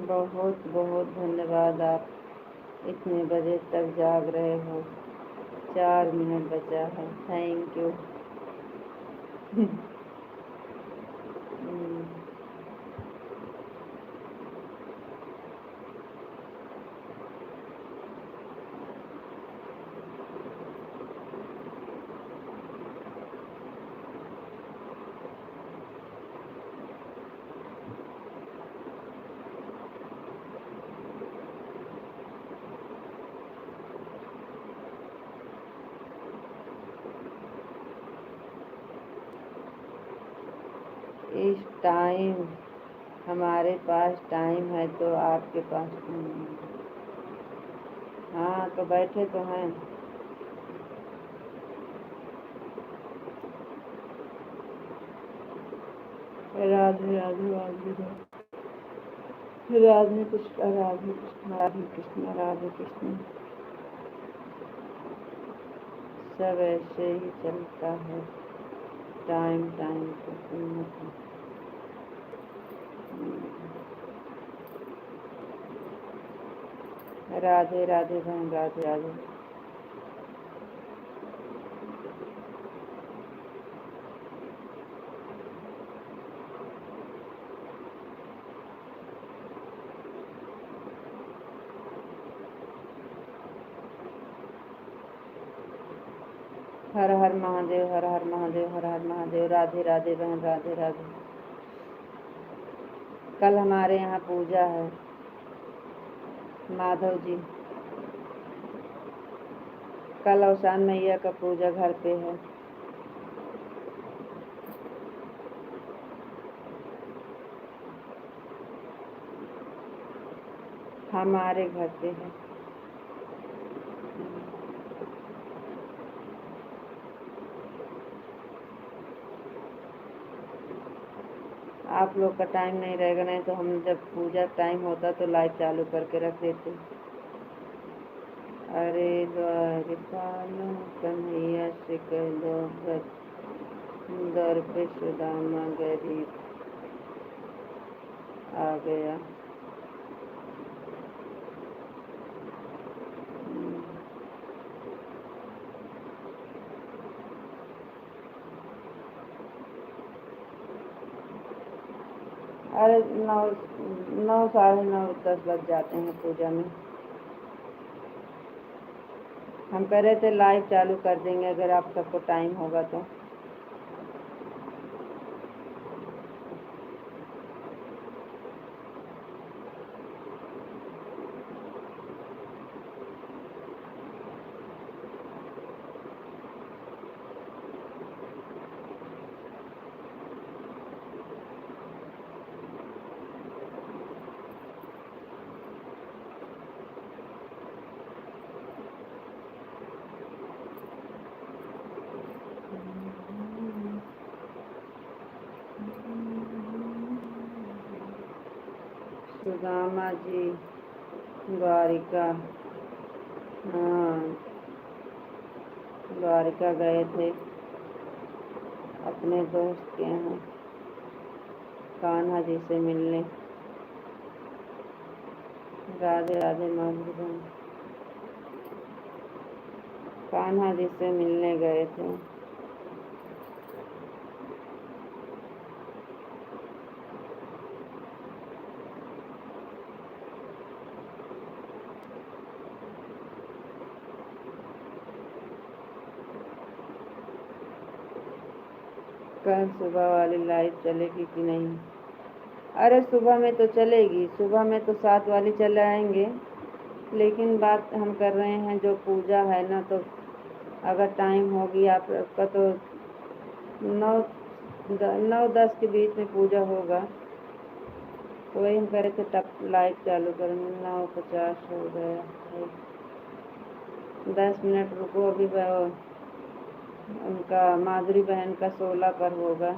बहुत बहुत धन्यवाद, आप इतने बजे तक जाग रहे हो। 4 मिनट बचा है, थैंक यू। इस टाइम हमारे पास टाइम है तो आपके पास नहीं है। हाँ, तो बैठे तो हैं। राधे राधे राधे राधे कृष्ण, राधे कृष्ण, राधे कृष्ण, राधे कृष्ण। सब ऐसे ही चलता है, टाइम टाइम पे कीमत है। राधे राधे बहन, राधे राधे। हर हर महादेव, हर हर महादेव, हर हर महादेव। राधे राधे बहन, राधे राधे। कल हमारे यहाँ पूजा है, माधव जी। कल अवसान मैया का पूजा घर पे है। हमारे घर पे है। आप लोग का टाइम नहीं रहेगा, नहीं तो हम जब पूजा टाइम होता तो लाइव चालू करके रख देते। अरे द्वारपालो कन्हैया से कह दो, दर पे सुदामा गरीब आ गया। अरे 9 साढ़े 9 10 बज जाते हैं पूजा में। हम कह रहे थे लाइव चालू कर देंगे अगर आप सबको टाइम होगा तो। सुदामा जी द्वारिका, हाँ द्वारिका गए थे अपने दोस्त के यहाँ कान्हा जी से मिलने। राधे राधे माधुरी बहन। कान्हा जी से मिलने गए थे। कल सुबह वाली लाइव चलेगी कि नहीं? अरे सुबह में तो चलेगी, सुबह में तो 7 वाली चले आएंगे, लेकिन बात हम कर रहे हैं जो पूजा है ना, तो अगर टाइम होगी आपका तो 9-10 के बीच में पूजा होगा, तो वही हम कह रहे थे तब लाइव चालू करेंगे। 9:50 हो गया है। 10 मिनट रुको, अभी उनका माधुरी बहन का 16 पर होगा।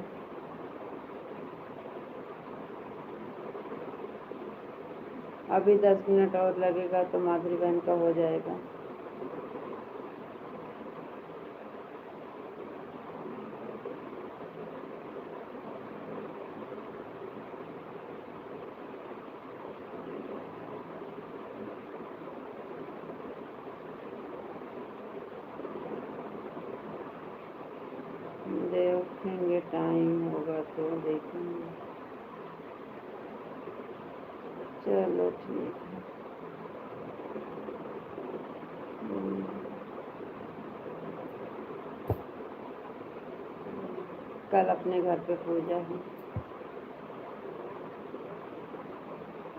अभी 10 मिनट और लगेगा तो माधुरी बहन का हो जाएगा। देखेंगे टाइम होगा तो देखेंगे। चलो ठीक है। कल अपने घर पे पूजा है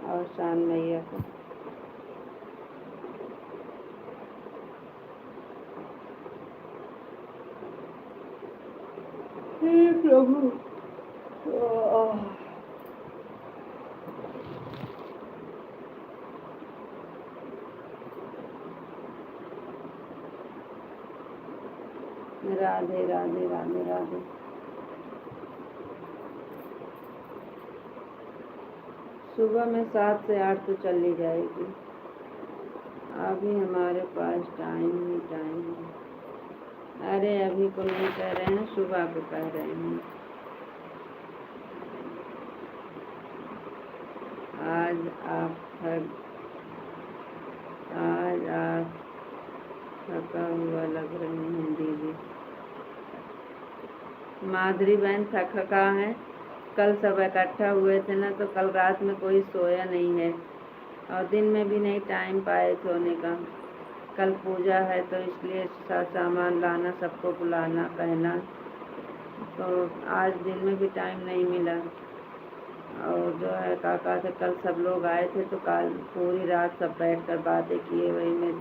और शान मैया को। हे प्रभु, राधे राधे राधे राधे। सुबह में 7 से 8 तो चल ही जाएगी। अभी हमारे पास टाइम ही टाइम है। अरे अभी को नहीं कह रहे हैं, सुबह को कह रहे हैं। आज आप थक आज आप थका हुआ लग रहे हैं दीदी। माधुरी बहन थका है। कल सब इकट्ठा हुए थे ना, तो कल रात में कोई सोया नहीं है और दिन में भी नहीं टाइम पाए सोने का। कल पूजा है तो इसलिए सामान लाना, सबको बुलाना, कहना, तो आज दिन में भी टाइम नहीं मिला। और जो है काका से कल सब लोग आए थे तो कल पूरी रात सब बैठ कर बातें किए वही में,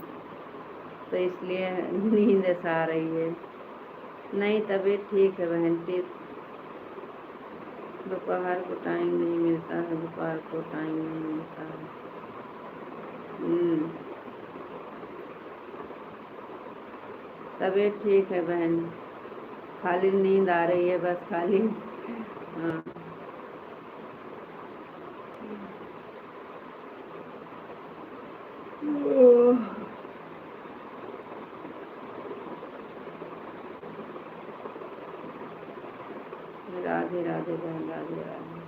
तो इसलिए नींद ऐसा आ रही है। नहीं, तबीयत ठीक है बहन। दोपहर को टाइम नहीं मिलता है, दोपहर को टाइम नहीं मिलता है। तबीयत ठीक है बहन, खाली नींद आ रही है बस, खाली। हाँ, राधे राधे बहन, राधे राधे।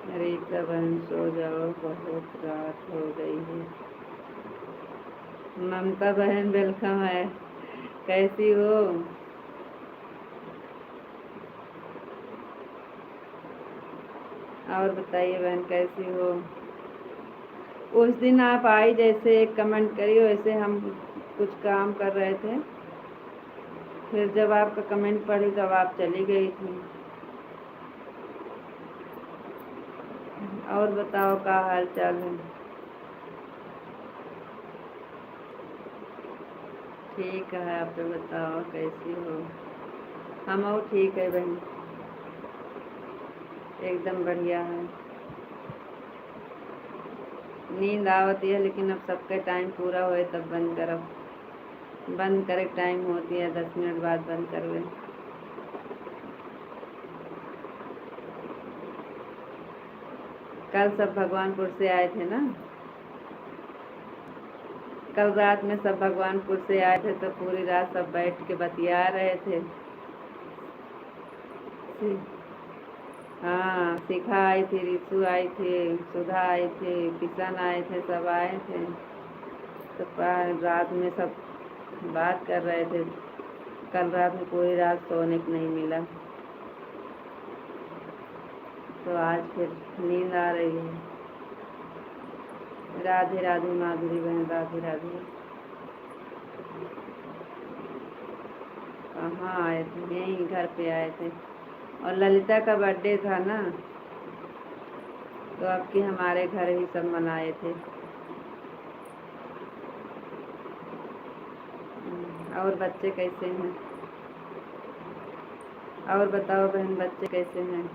रीता बहन सो जाओ, बहुत रात हो गई है। ममता बहन वेलकम है, कैसी हो? और बताइए बहन, कैसी हो? उस दिन आप आई, जैसे एक कमेंट करी वैसे हम कुछ काम कर रहे थे, फिर जब आपका कमेंट पढ़ी तब आप चली गई थी। और बताओ क्या हाल चाल है? ठीक है, आप बताओ कैसी हो? हम और ठीक है बहन, एकदम बढ़िया है। नींद आवती है लेकिन अब सबका टाइम पूरा हुए तब बंद करब। बंद करे टाइम होती है 10 मिनट बाद बंद करवे। कल सब भगवानपुर से आए थे ना, कल रात में सब भगवानपुर से आए थे तो पूरी रात सब बैठ के बतिया रहे थे। हाँ, शिखा आई थी, रिशु आई थी, सुधा आई थी, किशन आए थे, सब आए थे तो रात में सब बात कर रहे थे। कल रात में पूरी रात सोने को नहीं मिला, तो आज फिर नींद आ रही है। राधे राधे माधुरी बहन, राधे राधे। कहाँ आए थे? यहीं घर पे आए थे। और ललिता का बर्थडे था ना, तो अब की हमारे घर ही सब मनाए थे। और बच्चे कैसे हैं? और बताओ बहन, बच्चे कैसे हैं?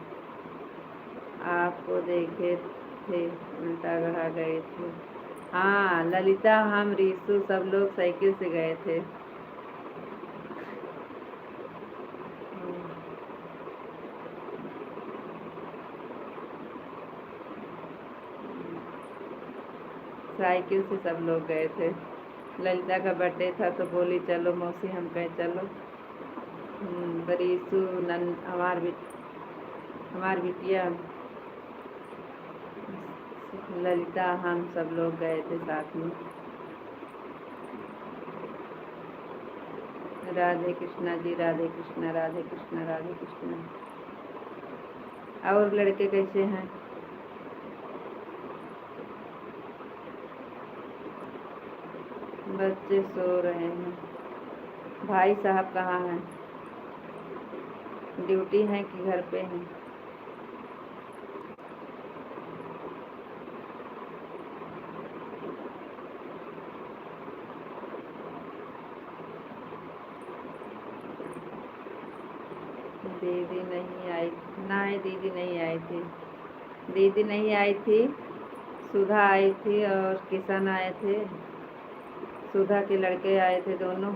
आपको देखे थे उल्टा गढ़ा गए थे। हाँ, ललिता, हम, रीशु सब लोग साइकिल से गए थे। साइकिल से सब लोग गए थे। ललिता का बर्थडे था तो बोली चलो मौसी, हम कहे चलो। रीशु, हमार बिटिया, ललिता, हम सब लोग गए थे साथ में। राधे कृष्णा जी, राधे कृष्णा, राधे कृष्णा, राधे कृष्णा। और लड़के कैसे हैं? बच्चे सो रहे हैं। भाई साहब कहाँ हैं? ड्यूटी है कि घर पे हैं? दीदी नहीं आई? नहीं, दीदी नहीं आई थी। दीदी नहीं आई थी। सुधा आई थी और किशन आए थे। सुधा के लड़के आए थे दोनों,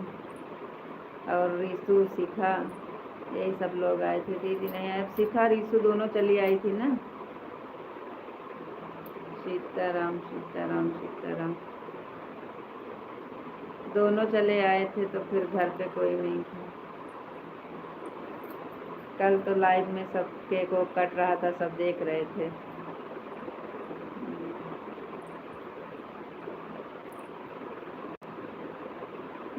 और रीशु शिखा, यही सब लोग आए थे। दीदी नहीं आए। शिखा रीशु दोनों चली आई थी ना। सीताराम सीताराम सीताराम, दोनों चले आए थे तो फिर घर पे कोई नहीं था। कल तो लाइव में सब केक वो कट रहा था, सब देख रहे थे।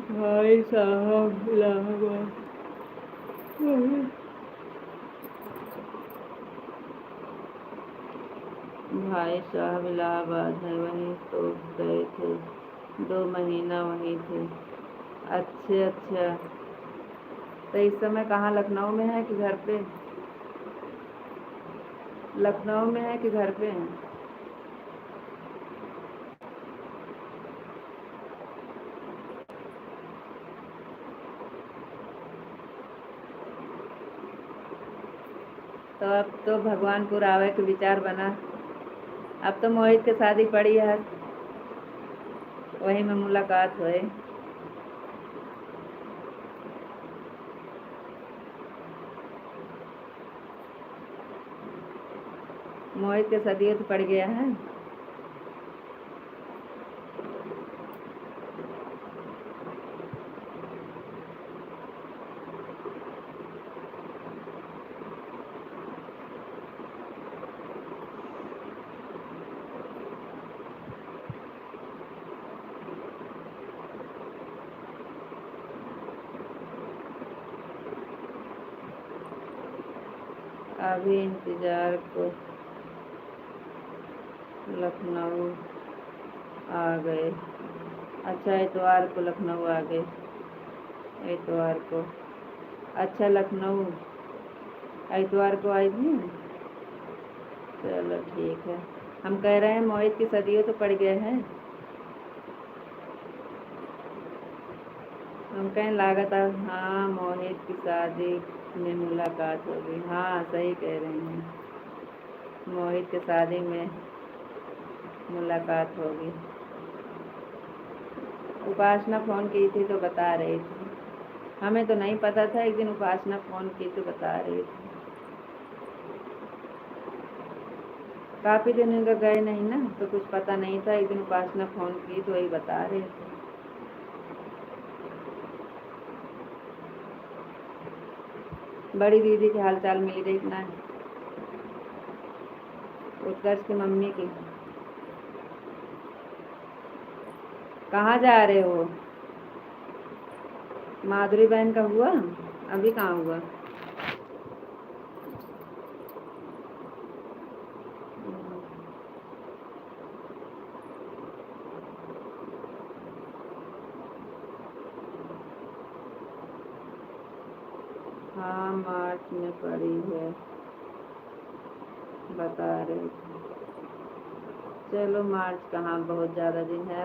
भाई साहब इलाहाबाद, भाई साहब इलाहाबाद है, वहीं तो गए थे। 2 महीना वहीं थे। अच्छा, तो इस समय कहाँ, लखनऊ में है कि घर पे? लखनऊ में है कि घर पे है? तो अब तो भगवानपुर आवे के विचार बना। अब तो मोहित के शादी पड़ी है, वहीं में मुलाकात हुए। मोहित के शादी तो पड़ गया है। अभी इंतजार को लखनऊ आ गए। अच्छा, इतवार को लखनऊ आ गए। इतवार को, अच्छा लखनऊ इतवार को आई थी। चलो ठीक है। हम कह रहे हैं मोहित की सदियों तो पड़ गए हैं। हम कहें लागत है, हाँ मोहित की शादी में मुलाकात होगी। हाँ सही कह रहे हैं, मोहित की शादी में मुलाकात होगी। उपासना फ़ोन की थी तो बता रही थी। हमें तो नहीं पता था, एक दिन उपासना फ़ोन की तो बता रही थी। काफ़ी दिन इनका गए नहीं ना, तो कुछ पता नहीं था। एक दिन उपासना फ़ोन की तो वही बता रहे थे। बड़ी दीदी के हाल चाल मिल रही ना, उत्कर्ष की मम्मी की। कहाँ जा रहे हो? माधुरी बहन का हुआ? अभी कहाँ हुआ? हाँ मार्च में पड़ी है, बता रहे थे। चलो मार्च कहाँ, बहुत ज़्यादा दिन है।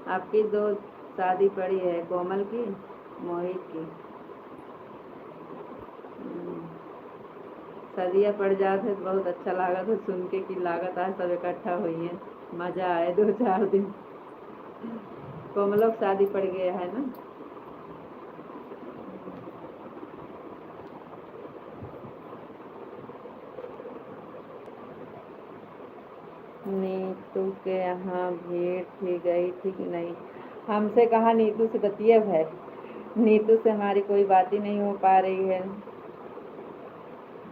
आपकी दो शादी पड़ी है, कोमल की, मोहित की। सदिया पड़ जाते तो बहुत अच्छा लगा था सुन के कि लागत आज सब इकट्ठा हुई है, मज़ा आए 2-4 दिन। कोमलों की शादी पड़ गया है ना। नीतू के यहाँ भीड़ थी, गई थी कि नहीं? हमसे कहाँ नीतू से बतिया है। नीतू से हमारी कोई बात ही नहीं हो पा रही है।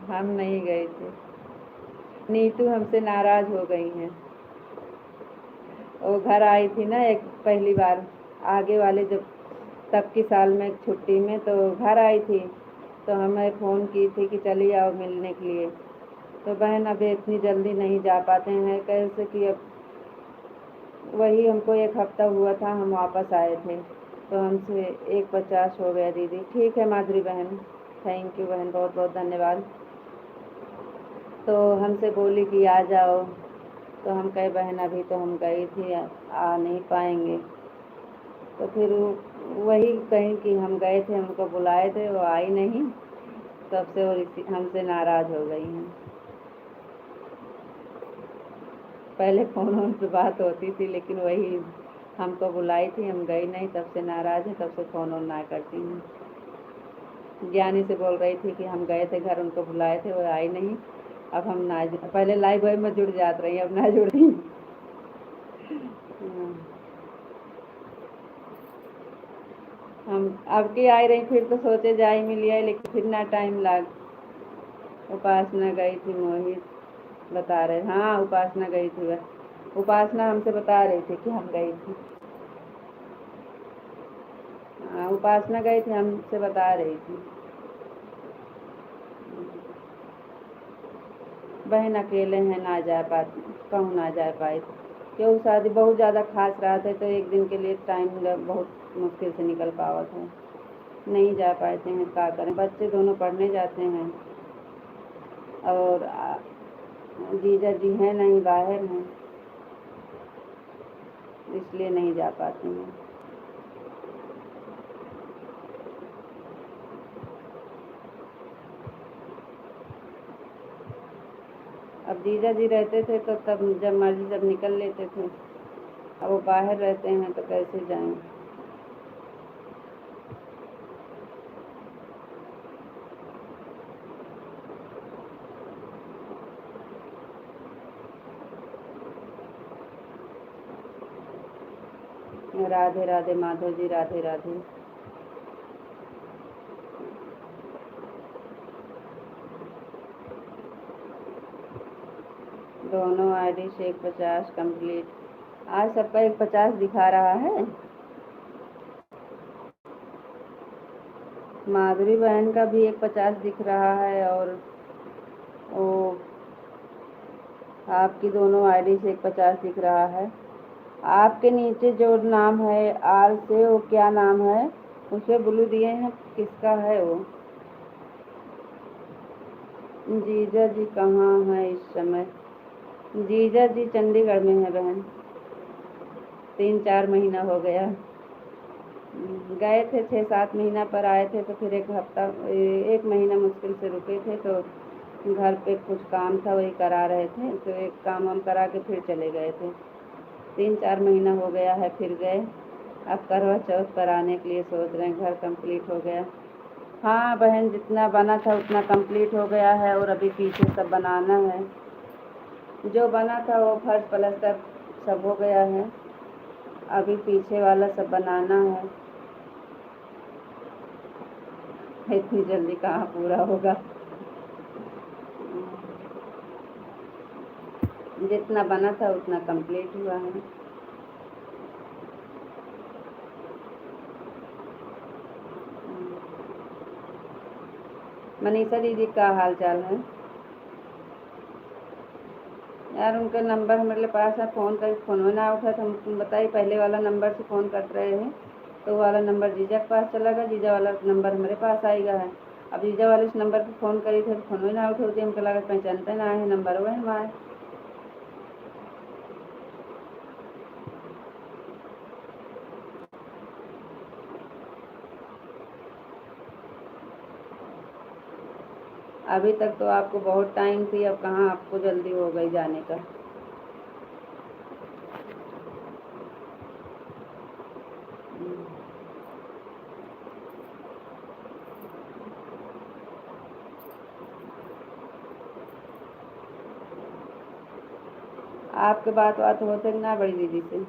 हम नहीं गए थे। नीतू हमसे नाराज़ हो गई हैं। वो घर आई थी ना एक पहली बार, आगे वाले जब तब की साल में छुट्टी में, तो घर आई थी तो हमें फ़ोन की थी कि चलिए आओ मिलने के लिए। तो बहन अभी इतनी जल्दी नहीं जा पाते हैं, कैसे कि अब वही हमको 1 हफ्ता हुआ था, हम वापस आए थे तो हमसे 1:50 हो गया। दीदी ठीक है माधुरी बहन, थैंक यू बहन, बहुत बहुत धन्यवाद। तो हमसे बोली कि आ जाओ, तो हम कहे बहन अभी तो हम गई थी, आ नहीं पाएंगे। तो फिर वही कहीं कि हम गए थे, हमको बुलाए थे, वो आई नहीं, तब से वो हमसे नाराज़ हो गई हैं। पहले फ़ोन पे बात होती थी, लेकिन वही हमको बुलाई थी, हम गई नहीं, तब से नाराज़ हैं, तब से फ़ोन ना करती हैं। ज्ञानी से बोल रही थी कि हम गए थे घर, उनको बुलाए थे, वो आई नहीं, अब हम ना, पहले लाइव बॉय में जुड़ जात रही, अब ना जुड़ रही। हम अब की आई रही, फिर तो सोचे जा ही मिली है, लेकिन फिर ना टाइम लाग। उपासना गई थी, मोहित बता रहे, हाँ उपासना गई थी, वह उपासना हमसे बता रही थी कि हम गई थी। हाँ उपासना गई थी, हमसे बता रही थी। बहन अकेले हैं, ना जा पाती, कहूँ ना जा पाए, क्यों शादी बहुत ज़्यादा खास रहा था, तो एक दिन के लिए टाइम बहुत मुश्किल से निकल पावत है, नहीं जा पाते हैं, क्या करें, बच्चे दोनों पढ़ने जाते हैं, और जीजा जी हैं नहीं, बाहर हैं, इसलिए नहीं जा पाते हैं। अब जीजा जी रहते थे तो तब जब मर्जी जब निकल लेते थे, अब वो बाहर रहते हैं तो कैसे जाएं। राधे राधे माधव जी, राधे राधे। दोनों आईडी से 150 कंप्लीट, आज सबका 150 दिखा रहा है। माधुरी बहन का भी 150 दिख रहा है, और वो आपकी दोनों आईडी से 150 दिख रहा है। आपके नीचे जो नाम है आर से, वो क्या नाम है, उसे ब्लू दिए हैं, किसका है वो? जीजा जी कहाँ हैं इस समय? जीजा जी चंडीगढ़ में है बहन, 3-4 महीना हो गया। गए थे 6-7 महीना पर आए थे, तो फिर 1 महीना मुश्किल से रुके थे, तो घर पे कुछ काम था, वही करा रहे थे, तो एक काम हम करा के फिर चले गए थे। 3-4 महीना हो गया है, फिर गए। अब करवा चौथ पर आने के लिए सोच रहे हैं, घर कंप्लीट हो गया। हाँ बहन, जितना बना था उतना कंप्लीट हो गया है, और अभी पीछे सब बनाना है। जो बना था वो फर्श प्लास्टर सब हो गया है, अभी पीछे वाला सब बनाना है। इतनी जल्दी कहाँ पूरा होगा। जितना बना था उतना कंप्लीट हुआ है। मनीषा दीदी का हाल चाल है? यार उनका नंबर हमारे पास है, फ़ोन कर, फ़ोन में ना उठा, तो हम बताइए पहले वाला नंबर से फ़ोन कर रहे हैं, तो वाला नंबर जीजा के पास चला गया, जीजा वाला नंबर हमारे पास आएगा है। अब जीजा वाले इस नंबर पर फ़ोन करी थे, तो फ़ोन में ना उठे, हमको लगा पहचानते ना है नंबर, वह हमारे। अभी तक तो आपको बहुत टाइम थी, अब कहाँ आपको जल्दी हो गई जाने का। आपके बात होते ना बड़ी दीदी से?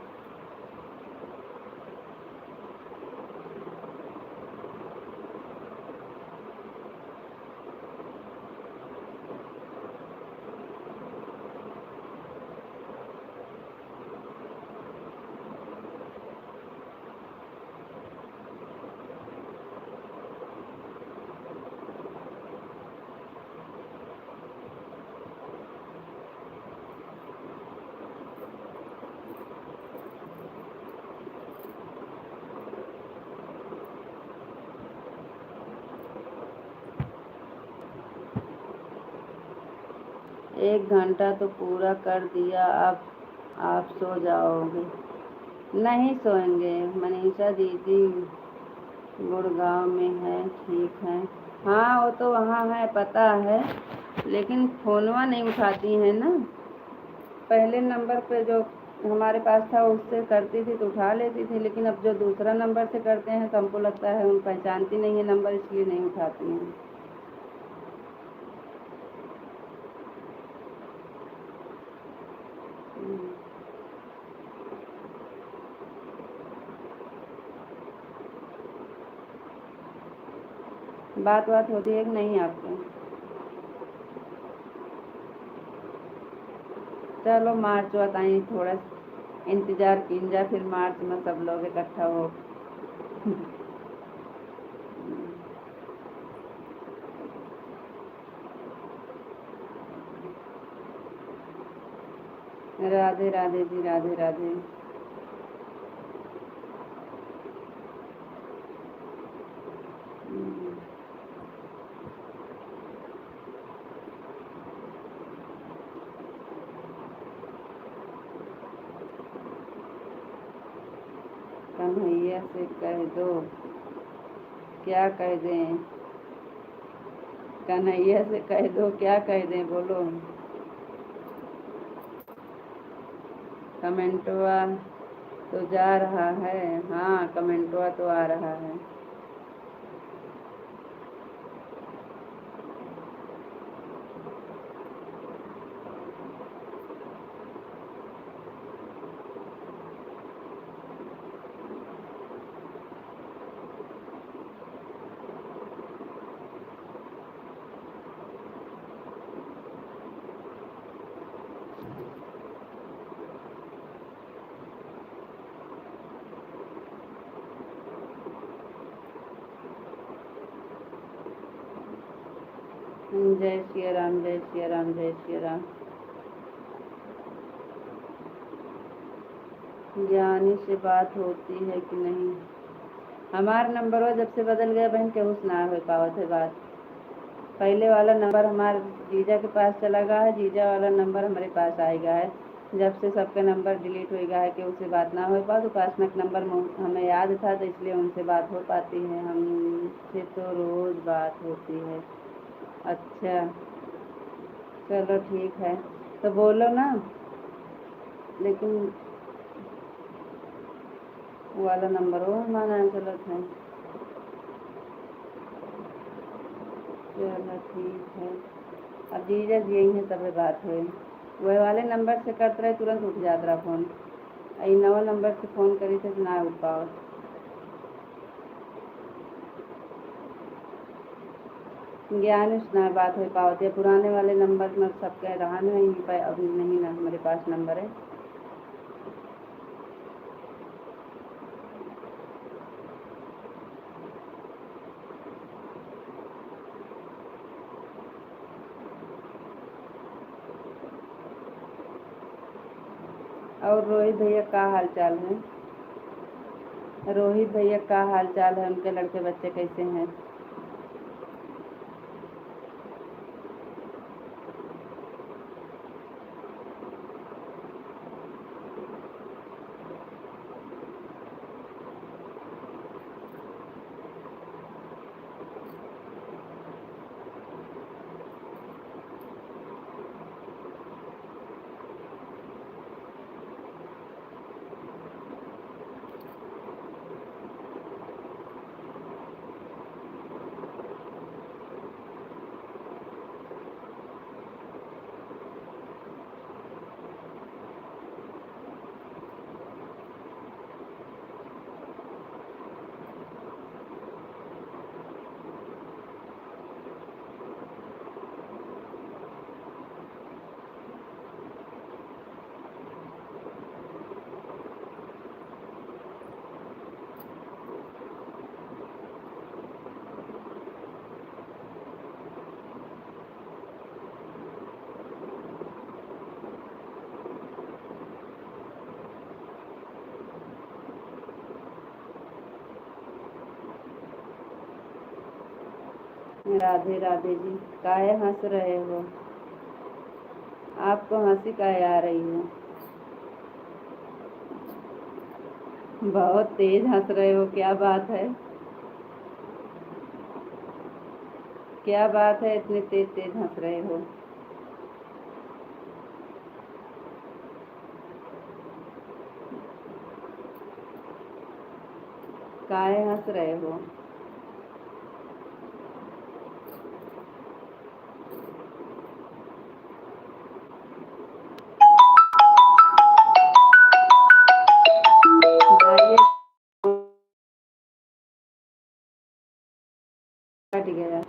1 घंटा तो पूरा कर दिया, अब आप सो जाओगे। नहीं सोएंगे, मनीषा दीदी गुड़गांव में है, ठीक है। हाँ वो तो वहाँ है, पता है, लेकिन फ़ोनवा नहीं उठाती हैं ना। पहले नंबर पे जो हमारे पास था उससे करती थी तो उठा लेती थी, लेकिन अब जो दूसरा नंबर से करते हैं तो हमको लगता है उन पहचानती नहीं है नंबर, इसलिए नहीं उठाती हैं। बात होती है कि नहीं आपको? चलो मार्च बताई, थोड़ा इंतज़ार कीजिए, फिर मार्च में सब लोग इकट्ठा हो। राधे राधे जी, राधे राधे। कन्हैया से कह दो, क्या कह दें? कन्हैया से कह दो, क्या कह दें, बोलो। कमेंटवा तो जा रहा है, हाँ कमेंटवा तो आ रहा है। जय श्री राम, जय श्री राम, जय श्री राम। ज्ञानी से बात होती है कि नहीं? हमार नंबर जब से बदल गया बहन, केहू से ना हो पावत है बात। पहले वाला नंबर हमारे जीजा के पास चला गया है, जीजा वाला नंबर हमारे पास आएगा है। जब से सबके नंबर डिलीट हो गया है कि उससे बात ना हो पा, तो पास में एक नंबर हमें याद था तो इसलिए उनसे बात हो पाती है, हमसे तो रोज़ बात होती है। अच्छा चलो ठीक है, तो बोलो ना, लेकिन वो वाला नंबर वो हमारा गलत है। चलो ठीक है, अब जीजा जी यही है तब बात हुई। वही वाले नंबर से करते रहे तुरंत उठ जाता रहा फ़ोन, आई नवा नंबर से फ़ोन करी थे तो ना उठ पाओ। ज्ञान से ना बात हो पाती है, पुराने वाले नंबर में सब कह रहा नहीं पाए, अब नहीं ना हमारे पास नंबर है। और रोहित भैया का हाल चाल है? रोहित भैया का हाल चाल है, उनके लड़के बच्चे कैसे हैं? राधे राधे जी, काहे हंस रहे हो? आपको हंसी काहे आ रही है? बहुत तेज हंस रहे हो, क्या बात है? क्या बात है, इतने तेज तेज हंस रहे हो? काहे हंस रहे हो? जाइए, कट गया।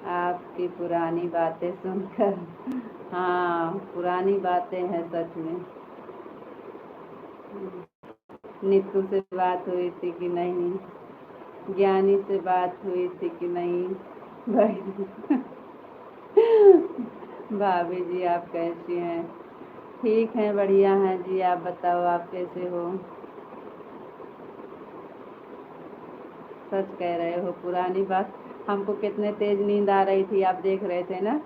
आपकी पुरानी बातें सुनकर हाँ, पुरानी बातें हैं सच में। नीतू से बात हुई थी कि नहीं? ज्ञानी से बात हुई थी कि नहीं? भाई भाभी जी आप कैसी हैं? ठीक हैं, बढ़िया हैं जी। आप बताओ, आप कैसे हो? सच कह रहे हो, पुरानी बात। हमको कितने तेज नींद आ रही थी, आप देख रहे थे ना,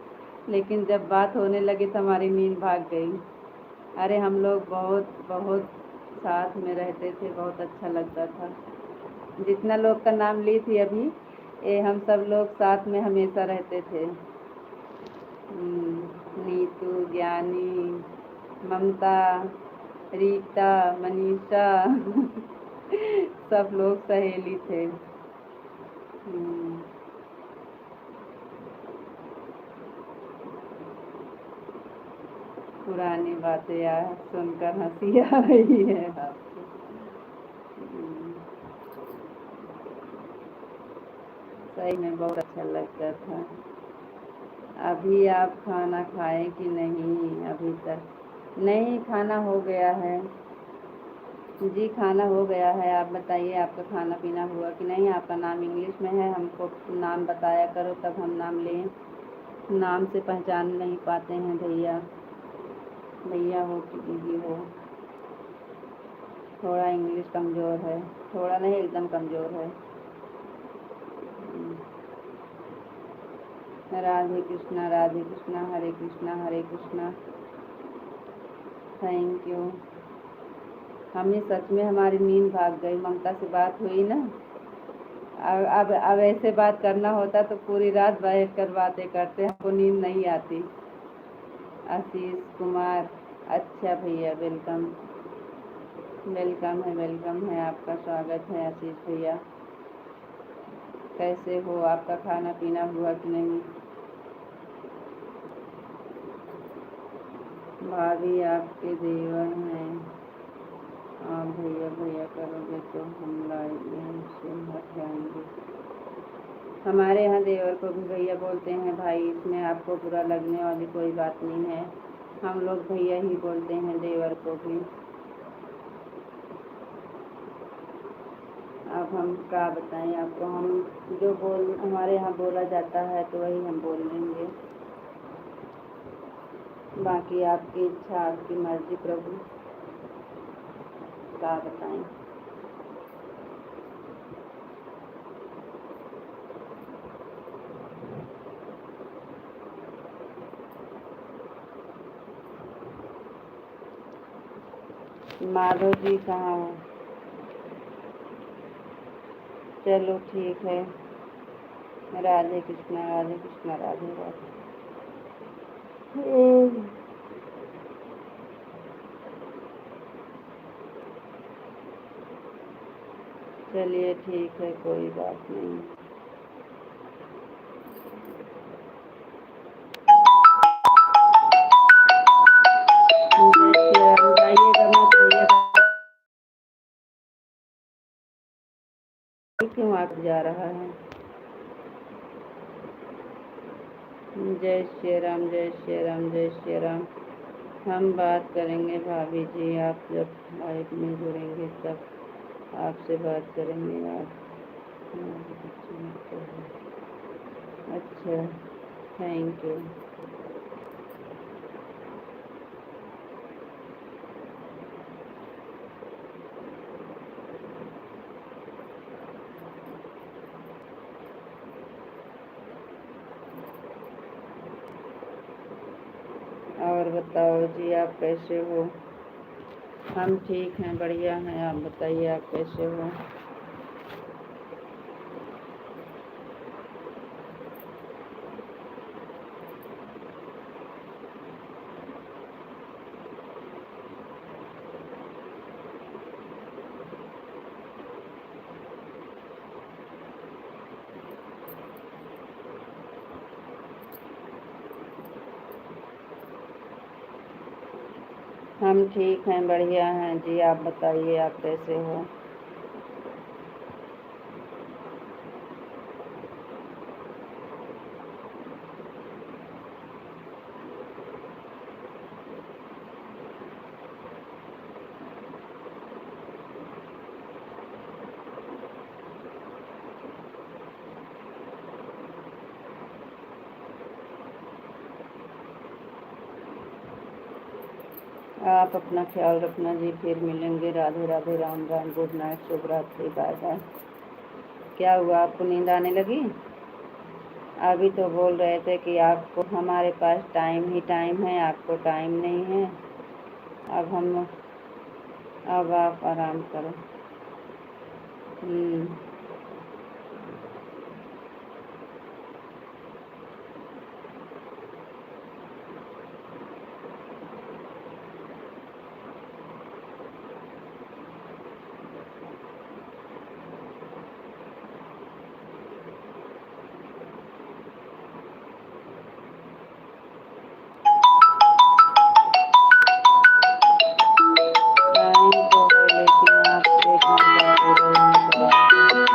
लेकिन जब बात होने लगी तो हमारी नींद भाग गई। अरे हम लोग बहुत बहुत साथ में रहते थे, बहुत अच्छा लगता था। जितना लोग का नाम ली थी अभी, ये हम सब लोग साथ में हमेशा रहते थे। नीतू, ज्ञानी, ममता, रीता, मनीषा सब लोग सहेली थे। पुरानी बातें यार सुनकर हंसी आ रही है आपको। सही में बहुत अच्छा लगता था। अभी आप खाना खाए कि नहीं? अभी तक नहीं, खाना हो गया है जी, खाना हो गया है। आप बताइए, आपका खाना पीना हुआ कि नहीं? आपका नाम इंग्लिश में है, हमको नाम बताया करो तब हम नाम लें। नाम से पहचान नहीं पाते हैं भैया। भैया हो कि दीदी हो। थोड़ा इंग्लिश कमज़ोर है, थोड़ा नहीं एकदम कमज़ोर है। राधे कृष्णा, राधे कृष्णा, हरे कृष्णा, हरे कृष्णा। Thank you. हमें सच में हमारी नींद भाग गई। ममता से बात हुई ना, अब ऐसे बात करना होता तो पूरी रात बैठ कर बातें करते, हमको नींद नहीं आती। आशीष कुमार, अच्छा भैया, वेलकम। वेलकम है, आपका स्वागत है आशीष भैया। कैसे हो? आपका खाना पीना हुआ कि नहीं? भाभी आपके देवर हैं। हाँ भैया, भैया करोगे तो हम लाइव से हट जाएंगे। हमारे यहाँ देवर को भी भैया बोलते हैं भाई, इसमें आपको बुरा लगने वाली कोई बात नहीं है। हम लोग भैया ही बोलते हैं देवर को भी। अब हम क्या बताएं आपको, हम जो हमारे यहाँ बोला जाता है तो वही हम बोल लेंगे। बाकी आपकी इच्छा, आपकी मर्जी प्रभु, क्या बताएं। माधव जी कहाँ हो? चलो ठीक है। राधे कृष्णा, राधे कृष्णा, राधे राधे। चलिए ठीक है, कोई बात नहीं। जाइएगा मत भैया, क्यों आप जा रहा है? जय श्री राम, जय श्री राम, जय श्री राम। हम बात करेंगे भाभी जी, आप जब लाइव में जुड़ेंगे तब आपसे बात करेंगे आप। अच्छा, थैंक यू। बताओ जी, आप कैसे हो? हम ठीक हैं, बढ़िया हैं। आप बताइए, आप कैसे हो? हम ठीक हैं, बढ़िया हैं जी। आप बताइए, आप कैसे हो? आप अपना ख्याल रखना जी, फिर मिलेंगे। राधे राधे, राम राम, गुड नाइट, शुभ रात्रि, बाय बाय। क्या हुआ, आपको नींद आने लगी? अभी तो बोल रहे थे कि आपको हमारे पास टाइम ही टाइम है, आपको टाइम नहीं है। अब आप आराम करो। हम्म। टाइम तो है, लेकिन आप एक नंबर पूरे नहीं करा।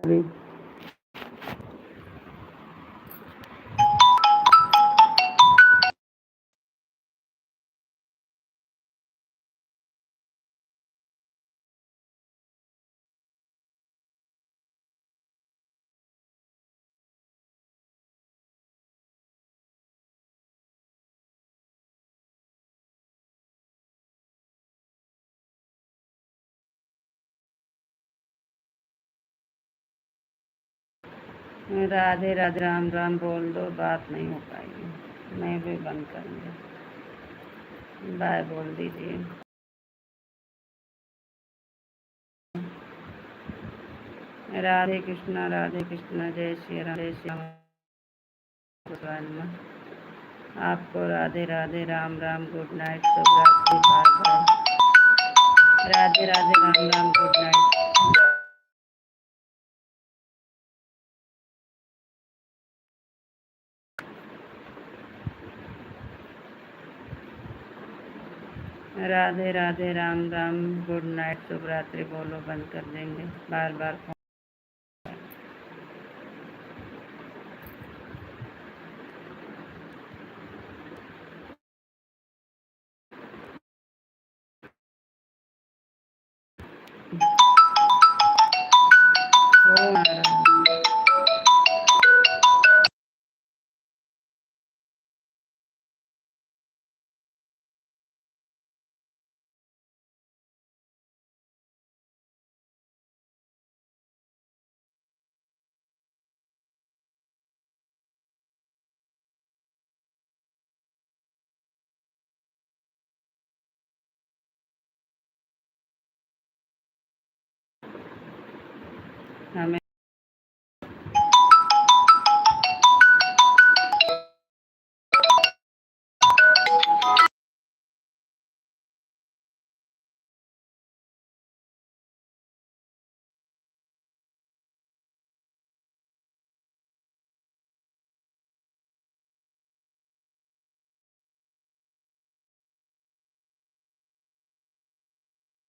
भी। राधे राधे, राम राम बोल दो, बात नहीं हो पाएगी। मैं भी बंद करूँगी, बाय बोल दीजिए। राधे कृष्णा जय श्री राम, जय श्री राम। आपको राधे राधे, राम राम, गुड नाइट, शुभ रात्रि, bye bye. Radhe Radhe, Ram Ram, good night. Radhe Radhe, Ram Ram, good night, शुभ रात्रि बोलो, बंद कर देंगे बार बार फोन। हो